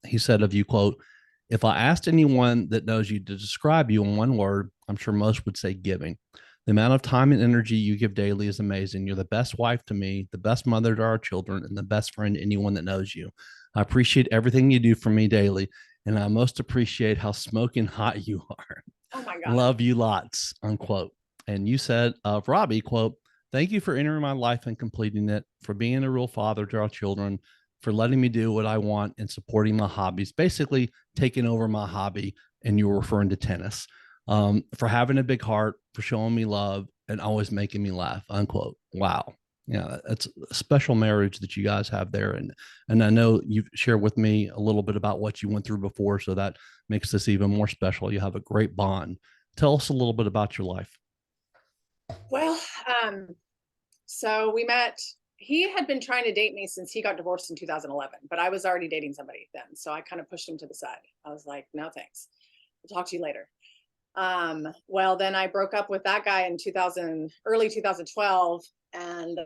He said of you, quote, if I asked anyone that knows you to describe you in one word, I'm sure most would say giving. The amount of time and energy you give daily is amazing. You're the best wife to me, the best mother to our children, and the best friend to anyone that knows you. I appreciate everything you do for me daily, and I most appreciate how smoking hot you are. Oh my God. Love you lots, unquote. And you said of Robby, quote, thank you for entering my life and completing it, for being a real father to our children, for letting me do what I want and supporting my hobbies, basically taking over my hobby. And you were referring to tennis, for having a big heart, for showing me love and always making me laugh, unquote. Wow. Yeah, that's a special marriage that you guys have there. And I know you've shared with me a little bit about what you went through before. So that makes this even more special. You have a great bond. Tell us a little bit about your life. Well, so we met, he had been trying to date me since he got divorced in 2011, but I was already dating somebody then. So I kind of pushed him to the side. I was like, no, thanks. We'll talk to you later. Well, then I broke up with that guy in early 2012. And,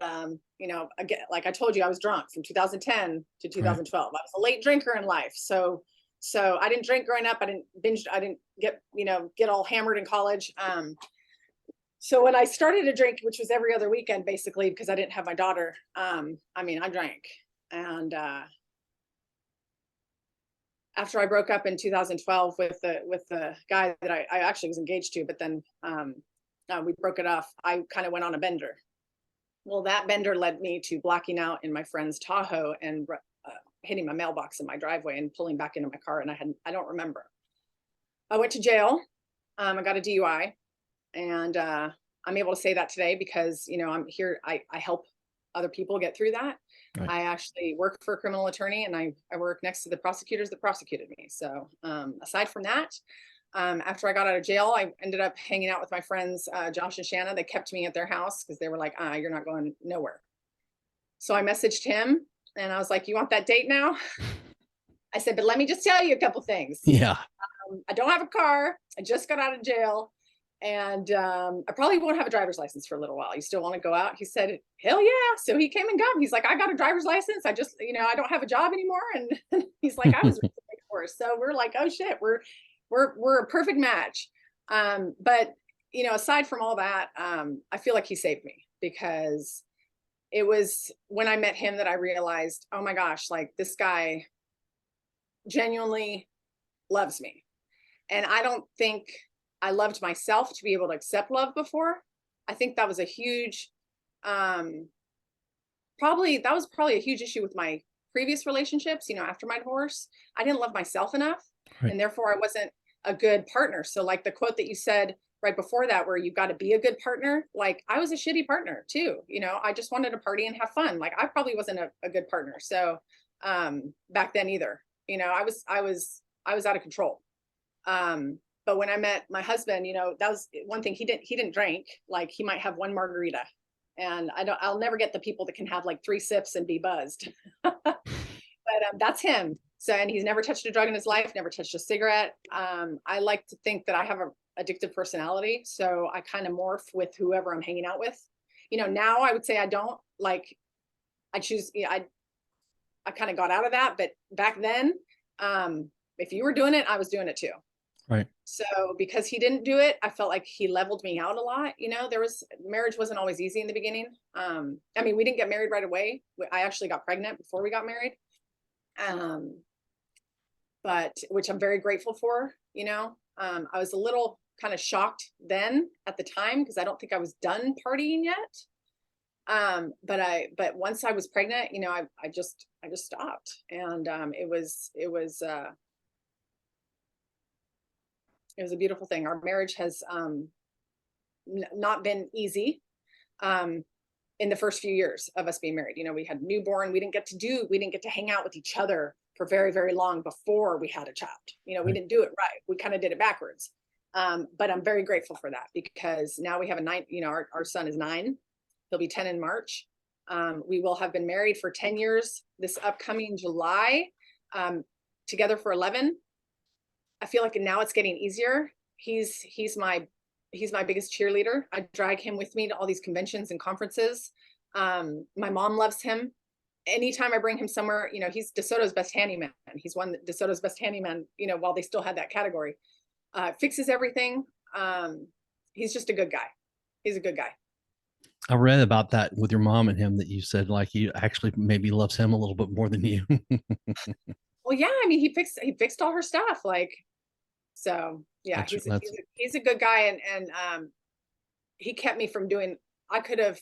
again, like I told you, I was drunk from 2010 to 2012. Right. I was a late drinker in life. So I didn't drink growing up. I didn't binge. I didn't get all hammered in college. So when I started to drink, which was every other weekend, basically, because I didn't have my daughter, I drank. And after I broke up in 2012 with the guy that I actually was engaged to, but then we broke it off, I kind of went on a bender. Well, that bender led me to blacking out in my friend's Tahoe and hitting my mailbox in my driveway and pulling back into my car. And I don't remember. I went to jail. I got a DUI. And I'm able to say that today because, I'm here. I help other people get through that. Right. I actually work for a criminal attorney and I work next to the prosecutors that prosecuted me. So aside from that, after I got out of jail, I ended up hanging out with my friends, Josh and Shanna. They kept me at their house because they were like, you're not going nowhere. So I messaged him and I was like, you want that date now? I said, but let me just tell you a couple things. Yeah. I don't have a car. I just got out of jail. And I probably won't have a driver's license for a little while. You still want to go out? He said, hell yeah. So he came and got me. He's like, I got a driver's license. I just, I don't have a job anymore. And he's like, I was really for. So we're like, oh shit, we're a perfect match. But aside from all that, I feel like he saved me because it was when I met him that I realized, oh my gosh, like this guy genuinely loves me. And I don't think I loved myself to be able to accept love before. I think that was a huge, probably a huge issue with my previous relationships, after my divorce. I didn't love myself enough. Right. And therefore I wasn't a good partner. So like the quote that you said right before that, where you got to be a good partner, like I was a shitty partner too. I just wanted to party and have fun. Like I probably wasn't a good partner. So back then either, I was out of control. But when I met my husband, that was one thing. He didn't drink. Like he might have one margarita, and I'll never get the people that can have like 3 sips and be buzzed. But that's him. So, and he's never touched a drug in his life, never touched a cigarette. I like to think that I have an addictive personality. So I kind of morph with whoever I'm hanging out with. Now I would say I don't like, I choose, I kind of got out of that, but back then, if you were doing it, I was doing it too. Right. So because he didn't do it, I felt like he leveled me out a lot. Marriage wasn't always easy in the beginning. We didn't get married right away. I actually got pregnant before we got married. But which I'm very grateful for, I was a little kind of shocked then at the time because I don't think I was done partying yet. But once I was pregnant, I just stopped. And it was a beautiful thing. Our marriage has not been easy in the first few years of us being married. We had newborn. We didn't get to hang out with each other for very, very long before we had a child. We didn't do it right. We kind of did it backwards. But I'm very grateful for that, because now we have a 9, our son is 9. He'll be 10 in March. We will have been married for 10 years this upcoming July, together for 11. I feel like now it's getting easier. He's my biggest cheerleader. I drag him with me to all these conventions and conferences. My mom loves him. Anytime I bring him somewhere, he's DeSoto's best handyman. He's won DeSoto's best handyman, while they still had that category. Fixes everything. He's just a good guy. He's a good guy. I read about that with your mom and him, that you said like he actually maybe loves him a little bit more than you. Well, yeah, I mean, he fixed all her stuff. Like, so yeah, he's a good guy. And he kept me from doing, I could have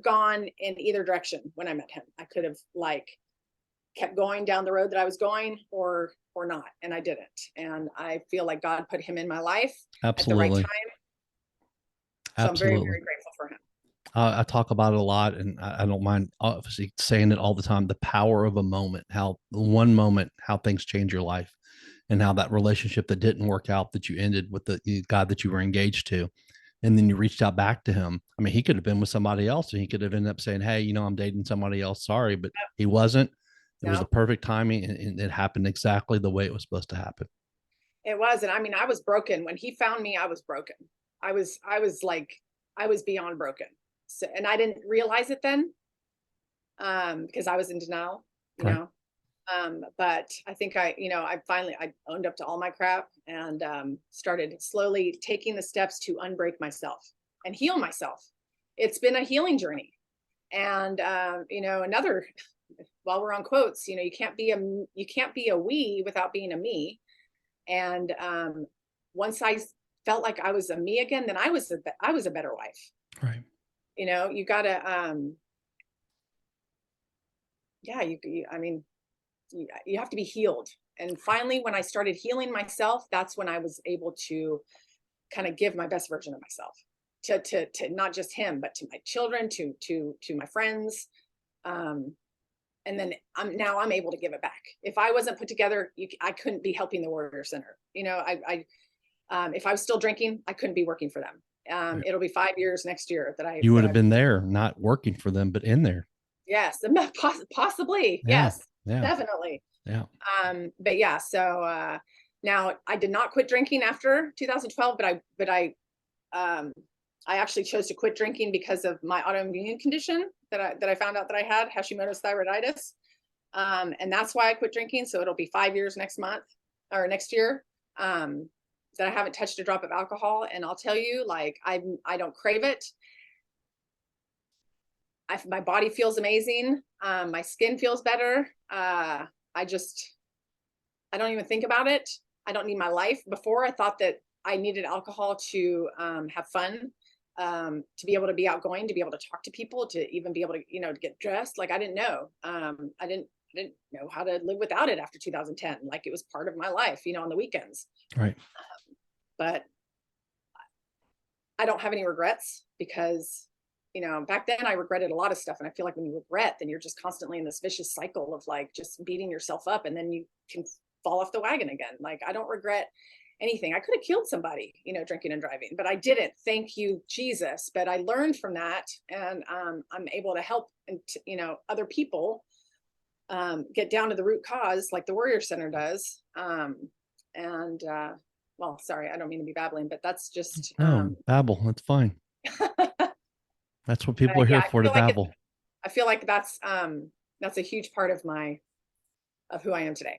gone in either direction when I met him. I could have like kept going down the road that I was going, or not. And I didn't. And I feel like God put him in my life Absolutely. at the right time. So Absolutely. I'm very, very grateful for him. I talk about it a lot, and I don't mind obviously saying it all the time. The power of a moment, how one moment, how things change your life, and how that relationship that didn't work out, that you ended with the guy that you were engaged to, and then you reached out back to him. I mean, he could have been with somebody else, and he could have ended up saying, "Hey, I'm dating somebody else. Sorry," but he wasn't. It was the perfect timing, and it happened exactly the way it was supposed to happen. It was. And I mean, I was broken when he found me. I was broken. I was beyond broken. So, and I didn't realize it then, because I was in denial, know. But I think I owned up to all my crap, and started slowly taking the steps to unbreak myself and heal myself. It's been a healing journey. And another, while we're on quotes, you can't be a we without being a me. And once I felt like I was a me again, then I was a better wife. Right. You gotta you have to be healed. And finally, when I started healing myself, that's when I was able to kind of give my best version of myself to not just him, but to my children, to my friends. And then I'm able to give it back. If I wasn't put together, I couldn't be helping the Warrior Center. If I was still drinking, I couldn't be working for them. It'll be 5 years next year that you would have been there, not working for them, but in there. Yes, possibly. Yeah. Yes, yeah. Definitely. Yeah. But yeah, so now I did not quit drinking after 2012, but I actually chose to quit drinking because of my autoimmune condition that I found out that I had, Hashimoto's thyroiditis. And that's why I quit drinking. So it'll be 5 years next year. That I haven't touched a drop of alcohol. And I'll tell you, like, I don't crave it. My body feels amazing. My skin feels better. I don't even think about it. I don't need my life. Before, I thought that I needed alcohol to have fun, to be able to be outgoing, to be able to talk to people, to even be able to, to get dressed. Like, I didn't know. I didn't know how to live without it after 2010. Like, it was part of my life, on the weekends. Right. But I don't have any regrets, because back then I regretted a lot of stuff. And I feel like when you regret, then you're just constantly in this vicious cycle of like just beating yourself up, and then you can fall off the wagon again. Like, I don't regret anything. I could have killed somebody, drinking and driving, but I didn't. Thank you, Jesus. But I learned from that, and I'm able to help, and other people get down to the root cause, like the Warrior Center does. Well, sorry, I don't mean to be babbling, but that's just babble. That's fine. That's what people are here for, to babble. I feel like that's a huge part of who I am today.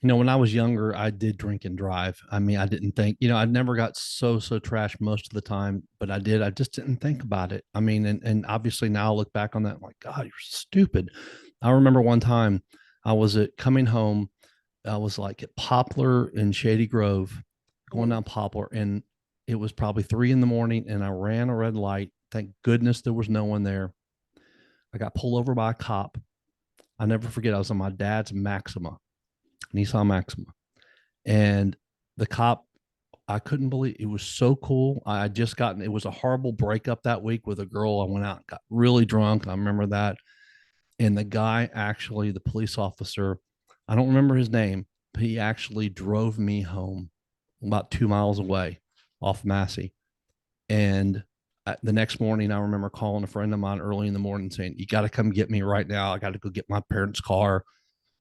When I was younger, I did drink and drive. I mean, I didn't think, I never got so trashed most of the time, but I just didn't think about it. I mean, and obviously now I look back on that, I'm like, God, you're stupid. I remember one time I was coming home. I was like at Poplar in Shady Grove, going down Poplar, and it was probably 3 a.m, and I ran a red light. Thank goodness there was no one there. I got pulled over by a cop. I never forget. I was on my dad's Maxima, Nissan Maxima. And the cop, I couldn't believe it was so cool. I had just gotten, it was a horrible breakup that week with a girl. I went out and got really drunk. I remember that. And the guy, actually, the police officer, I don't remember his name, but he actually drove me home about 2 miles away off Massey. And the next morning, I remember calling a friend of mine early in the morning saying, "You got to come get me right now. I got to go get my parents' car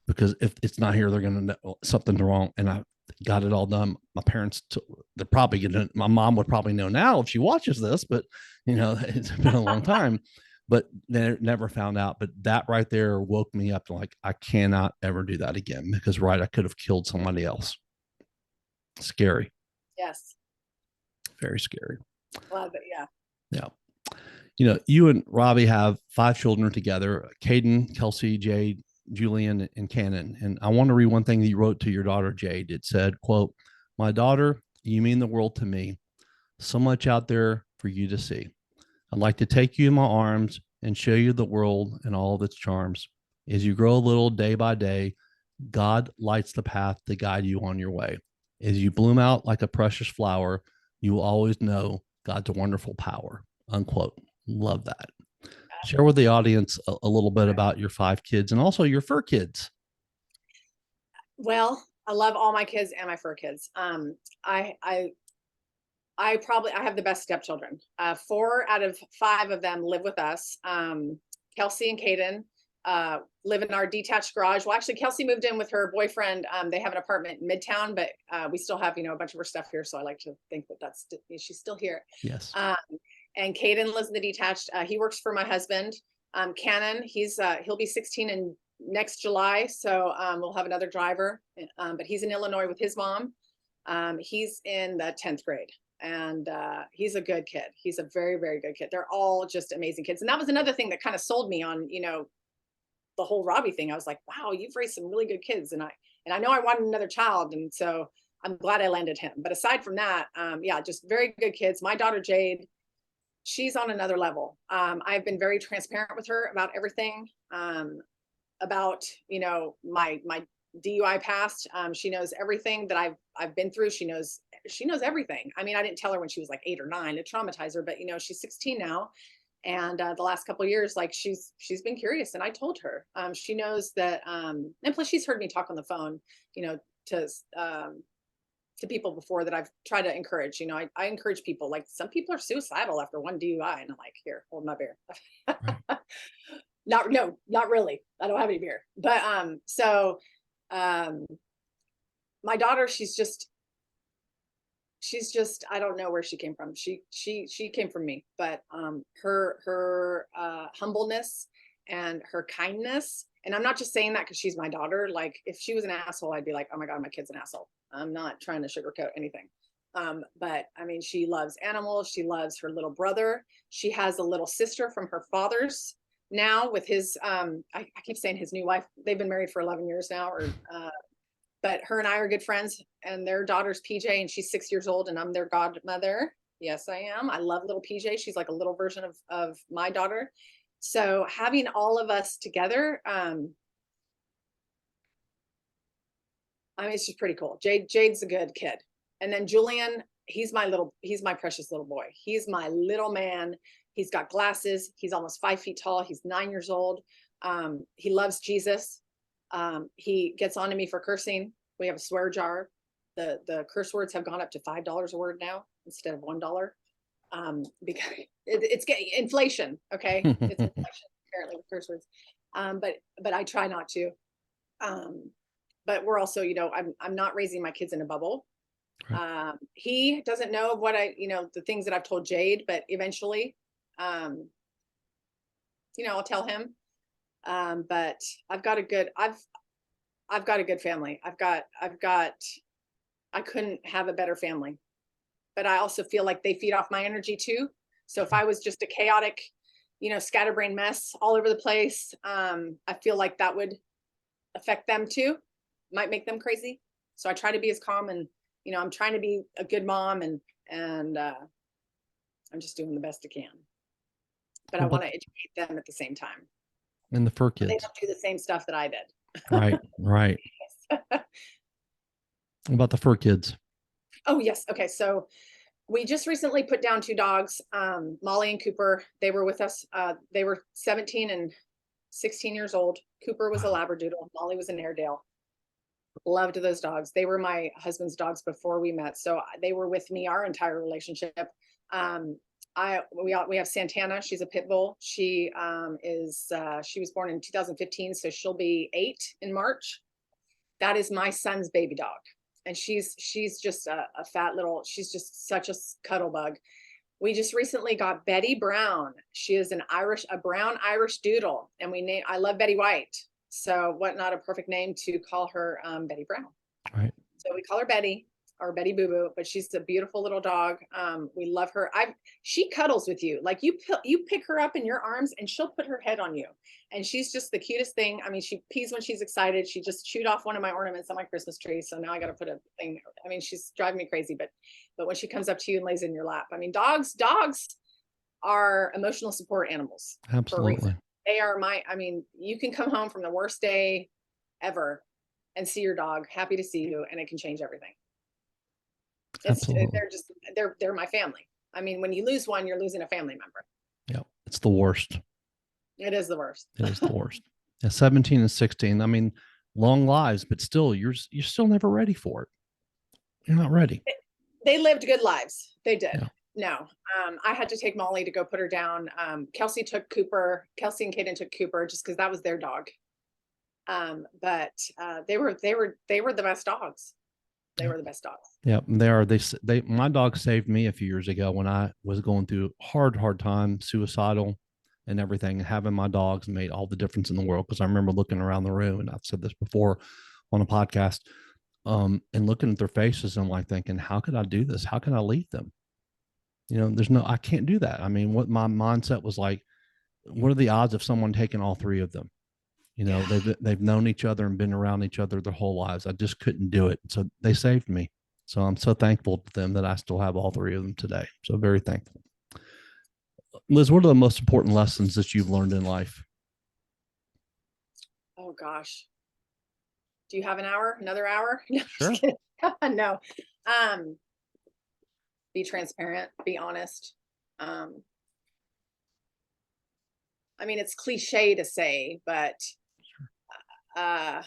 because if it's not here, they're going to know something's wrong." And I got it all done. My parents, they're probably going to, my mom would probably know now if she watches this, but it's been a long time, but they never found out. But that right there woke me up to like, I cannot ever do that again because, right, I could have killed somebody else. Scary. Yes. Very scary. Love it. Yeah. Yeah. You and Robby have 5 children together: Caden, Kelsey, Jade, Julian, and Caden. And I want to read one thing that you wrote to your daughter, Jade. It said, quote, "My daughter, you mean the world to me. So much out there for you to see. I'd like to take you in my arms and show you the world and all of its charms. As you grow a little day by day, God lights the path to guide you on your way. As you bloom out like a precious flower, you will always know God's wonderful power." Unquote. Love that. Share with the audience a little bit about your 5 kids and also your fur kids. Well, I love all my kids and my fur kids. I have the best stepchildren. 4 out of 5 of them live with us. Kelsey and Caden live in our detached garage. Well, actually, Kelsey moved in with her boyfriend. They have an apartment in Midtown, but we still have, a bunch of her stuff here. So I like to think that she's still here. Yes. And Caden lives in the detached. He works for my husband. Cannon, he'll be 16 in next July. So we'll have another driver, but he's in Illinois with his mom. He's in the 10th grade. And he's a good kid. He's a very, very good kid. They're all just amazing kids. And that was another thing that kind of sold me on, the whole Robby thing. I was like, wow, you've raised some really good kids. And I know I wanted another child. And so I'm glad I landed him. But aside from that, just very good kids. My daughter, Jade, she's on another level. I've been very transparent with her about everything, about, my DUI past. She knows everything that I've been through. She knows everything. I mean, I didn't tell her when she was like 8 or 9 to traumatize her, but she's 16 now. And the last couple of years, like she's been curious, and I told her. She knows that, and plus she's heard me talk on the phone, to people before that I've tried to encourage. I encourage people. Like, some people are suicidal after one DUI, and I'm like, here, hold my beer. Right. Not really. I don't have any beer. But my daughter, she's just, I don't know where she came from. She came from me, but her humbleness and her kindness. And I'm not just saying that because she's my daughter. Like, if she was an asshole, I'd be like, oh my God, my kid's an asshole. I'm not trying to sugarcoat anything. But I mean, she loves animals. She loves her little brother. She has a little sister from her father's now with his, I keep saying his new wife. They've been married for 11 years now, but her and I are good friends, and their daughter's PJ, and she's 6 years old, and I'm their godmother. Yes, I am. I love little PJ. She's like a little version of my daughter. So having all of us together, I mean, it's just pretty cool. Jade's a good kid. And then Julian, he's my precious little boy. He's my little man. He's got glasses. He's almost 5 feet tall. He's 9 years old. He loves Jesus. He gets on to me for cursing. We have a swear jar. The curse words have gone up to $5 a word now instead of $1. Because it's getting inflation. Okay. It's inflation apparently with curse words. But I try not to. But we're also, I'm not raising my kids in a bubble. Right. He doesn't know what the things that I've told Jade, but eventually, I'll tell him. But I've got a good family. I couldn't have a better family, but I also feel like they feed off my energy too. So if I was just a chaotic, scatterbrained mess all over the place, I feel like that would affect them too, might make them crazy. So I try to be as calm, and, I'm trying to be a good mom, and I'm just doing the best I can, but I want to educate them at the same time. And the fur kids, they don't do the same stuff that I did. Right. What about the fur kids? Oh yes. Okay. So we just recently put down 2 dogs, Molly and Cooper. They were with us. They were 17 and 16 years old. Cooper was a Labradoodle. Molly was an Airedale. Loved those dogs. They were my husband's dogs before we met. So they were with me our entire relationship. We have Santana. She's a pit bull. She she was born in 2015, so she'll be 8 in March. That is my son's baby dog. And she's just a fat little, she's just such a cuddle bug. We just recently got Betty Brown. She is a brown Irish doodle. And I love Betty White. So what not a perfect name to call her Betty Brown. Right. So we call her Betty or Betty Boo Boo, but she's a beautiful little dog. We love her. She cuddles with you. Like you pick her up in your arms and she'll put her head on you. And she's just the cutest thing. I mean, she pees when she's excited. She just chewed off one of my ornaments on my Christmas tree. So now I got to put a thing. I mean, she's driving me crazy, but when she comes up to you and lays in your lap, I mean, dogs are emotional support animals. Absolutely. They are you can come home from the worst day ever and see your dog, happy to see you, and it can change everything. They're my family. I mean, when you lose one, you're losing a family member. Yeah, it's the worst. It is the worst. It is the worst. Yeah, 17 and 16. I mean, long lives, but still, you're still never ready for it. You're not ready. They lived good lives. They did. Yeah. No, I had to take Molly to go put her down. Kelsey and Caden took Cooper just because that was their dog. But they were the best dogs. They were the best dogs. Yeah, they are. My dog saved me a few years ago when I was going through hard time, suicidal and everything. And having my dogs made all the difference in the world. Because I remember looking around the room, and I've said this before on a podcast, and looking at their faces and like thinking, how could I do this? How can I leave them? I can't do that. I mean, what my mindset was like, what are the odds of someone taking all 3 of them? They've known each other and been around each other their whole lives. I just couldn't do it. So they saved me. So I'm so thankful to them that I still have all 3 of them today. So very thankful. Liz, what are the most important lessons that you've learned in life? Oh gosh. Do you have another hour? No, sure. No. Be transparent, be honest. I mean, it's cliche to say, but one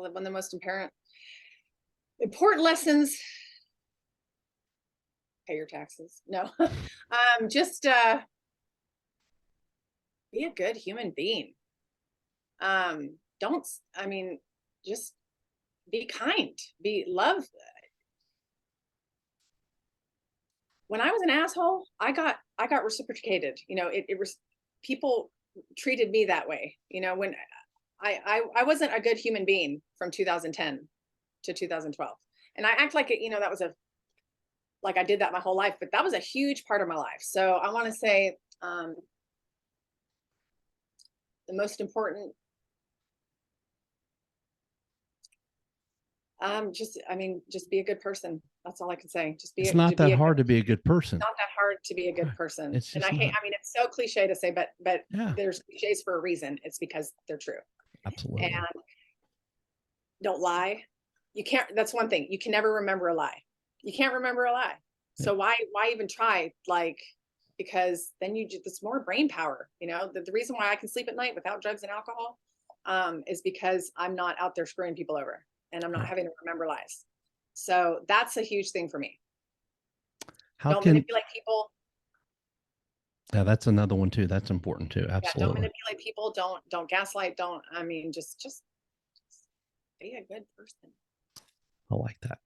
of the most important lessons, pay your taxes. No, just be a good human being. Just be kind, love. When I was an asshole, I got reciprocated. People treated me that way. When I wasn't a good human being from 2010 to 2012, and I act like it. That was like I did that my whole life, but that was a huge part of my life. So I want to say the most important. Just be a good person. That's all I can say. It's not that hard to be a good person. Not that hard to be a good person. It's so cliche to say, but yeah. There's cliches for a reason. It's because they're true. Absolutely. And don't lie. You can't, that's one thing. You can never remember a lie. You can't remember a lie. Yeah. So why even try? Because then it's more brain power. The reason why I can sleep at night without drugs and alcohol is because I'm not out there screwing people over. And I'm not having to remember lies. So that's a huge thing for me. Don't manipulate people. Yeah, that's another one too. That's important too. Absolutely. Yeah, don't manipulate people. Don't gaslight. Just be a good person. I like that.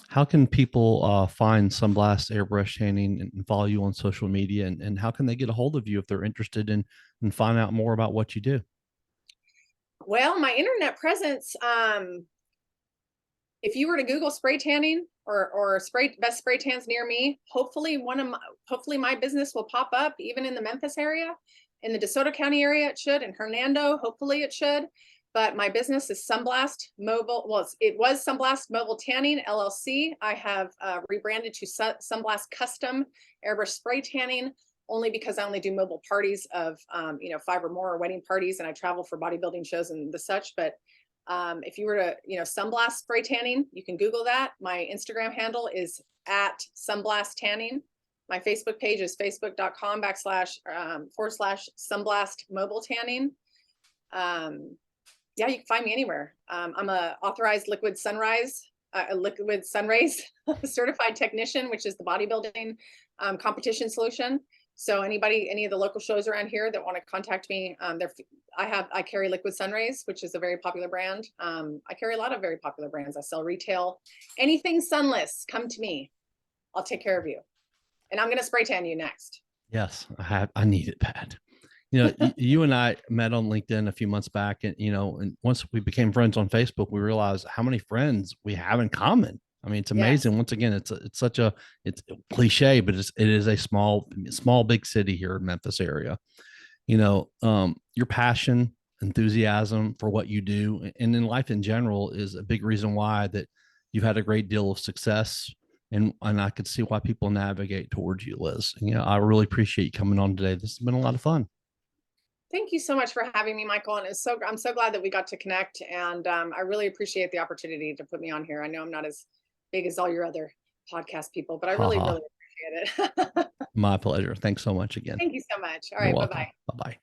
How can people find SunBlast Airbrush Tanning and follow you on social media? And how can they get a hold of you if they're interested in find out more about what you do? Well, my internet presence, if you were to Google spray tanning or best spray tans near me, hopefully my business will pop up even in the Memphis area, in the DeSoto County area. It should, in Hernando, hopefully it should. But my business is SunBlast Mobile. Well, it was SunBlast Mobile Tanning LLC. I have rebranded to SunBlast Custom Airbrush Spray Tanning, only because I only do mobile parties of 5 or more, or wedding parties, and I travel for bodybuilding shows and the such. But if you were to, SunBlast Spray Tanning, you can Google that. My Instagram handle is @SunBlast Tanning. My Facebook page is facebook.com//SunBlast Mobile Tanning. Yeah, you can find me anywhere. I'm a authorized liquid sunrays certified technician, which is the bodybuilding competition solution. So any of the local shows around here that want to contact me, I carry Liquid Sunrays, which is a very popular brand. I carry a lot of very popular brands. I sell retail, anything sunless, come to me. I'll take care of you. And I'm going to spray tan you next. Yes, I need it bad. You and I met on LinkedIn a few months back, and and once we became friends on Facebook, we realized how many friends we have in common. I mean, it's amazing. Yes. Once again, it's cliche, but it is a small big city here in Memphis area. Your passion, enthusiasm for what you do, and in life in general, is a big reason why that you've had a great deal of success. And I could see why people navigate towards you, Liz. I really appreciate you coming on today. This has been a lot of fun. Thank you so much for having me, Michael. And I'm so glad that we got to connect. And I really appreciate the opportunity to put me on here. I know I'm not as big as all your other podcast people, but I really, really appreciate it. My pleasure. Thanks so much again. Thank you so much. All right. Bye-bye. Bye-bye.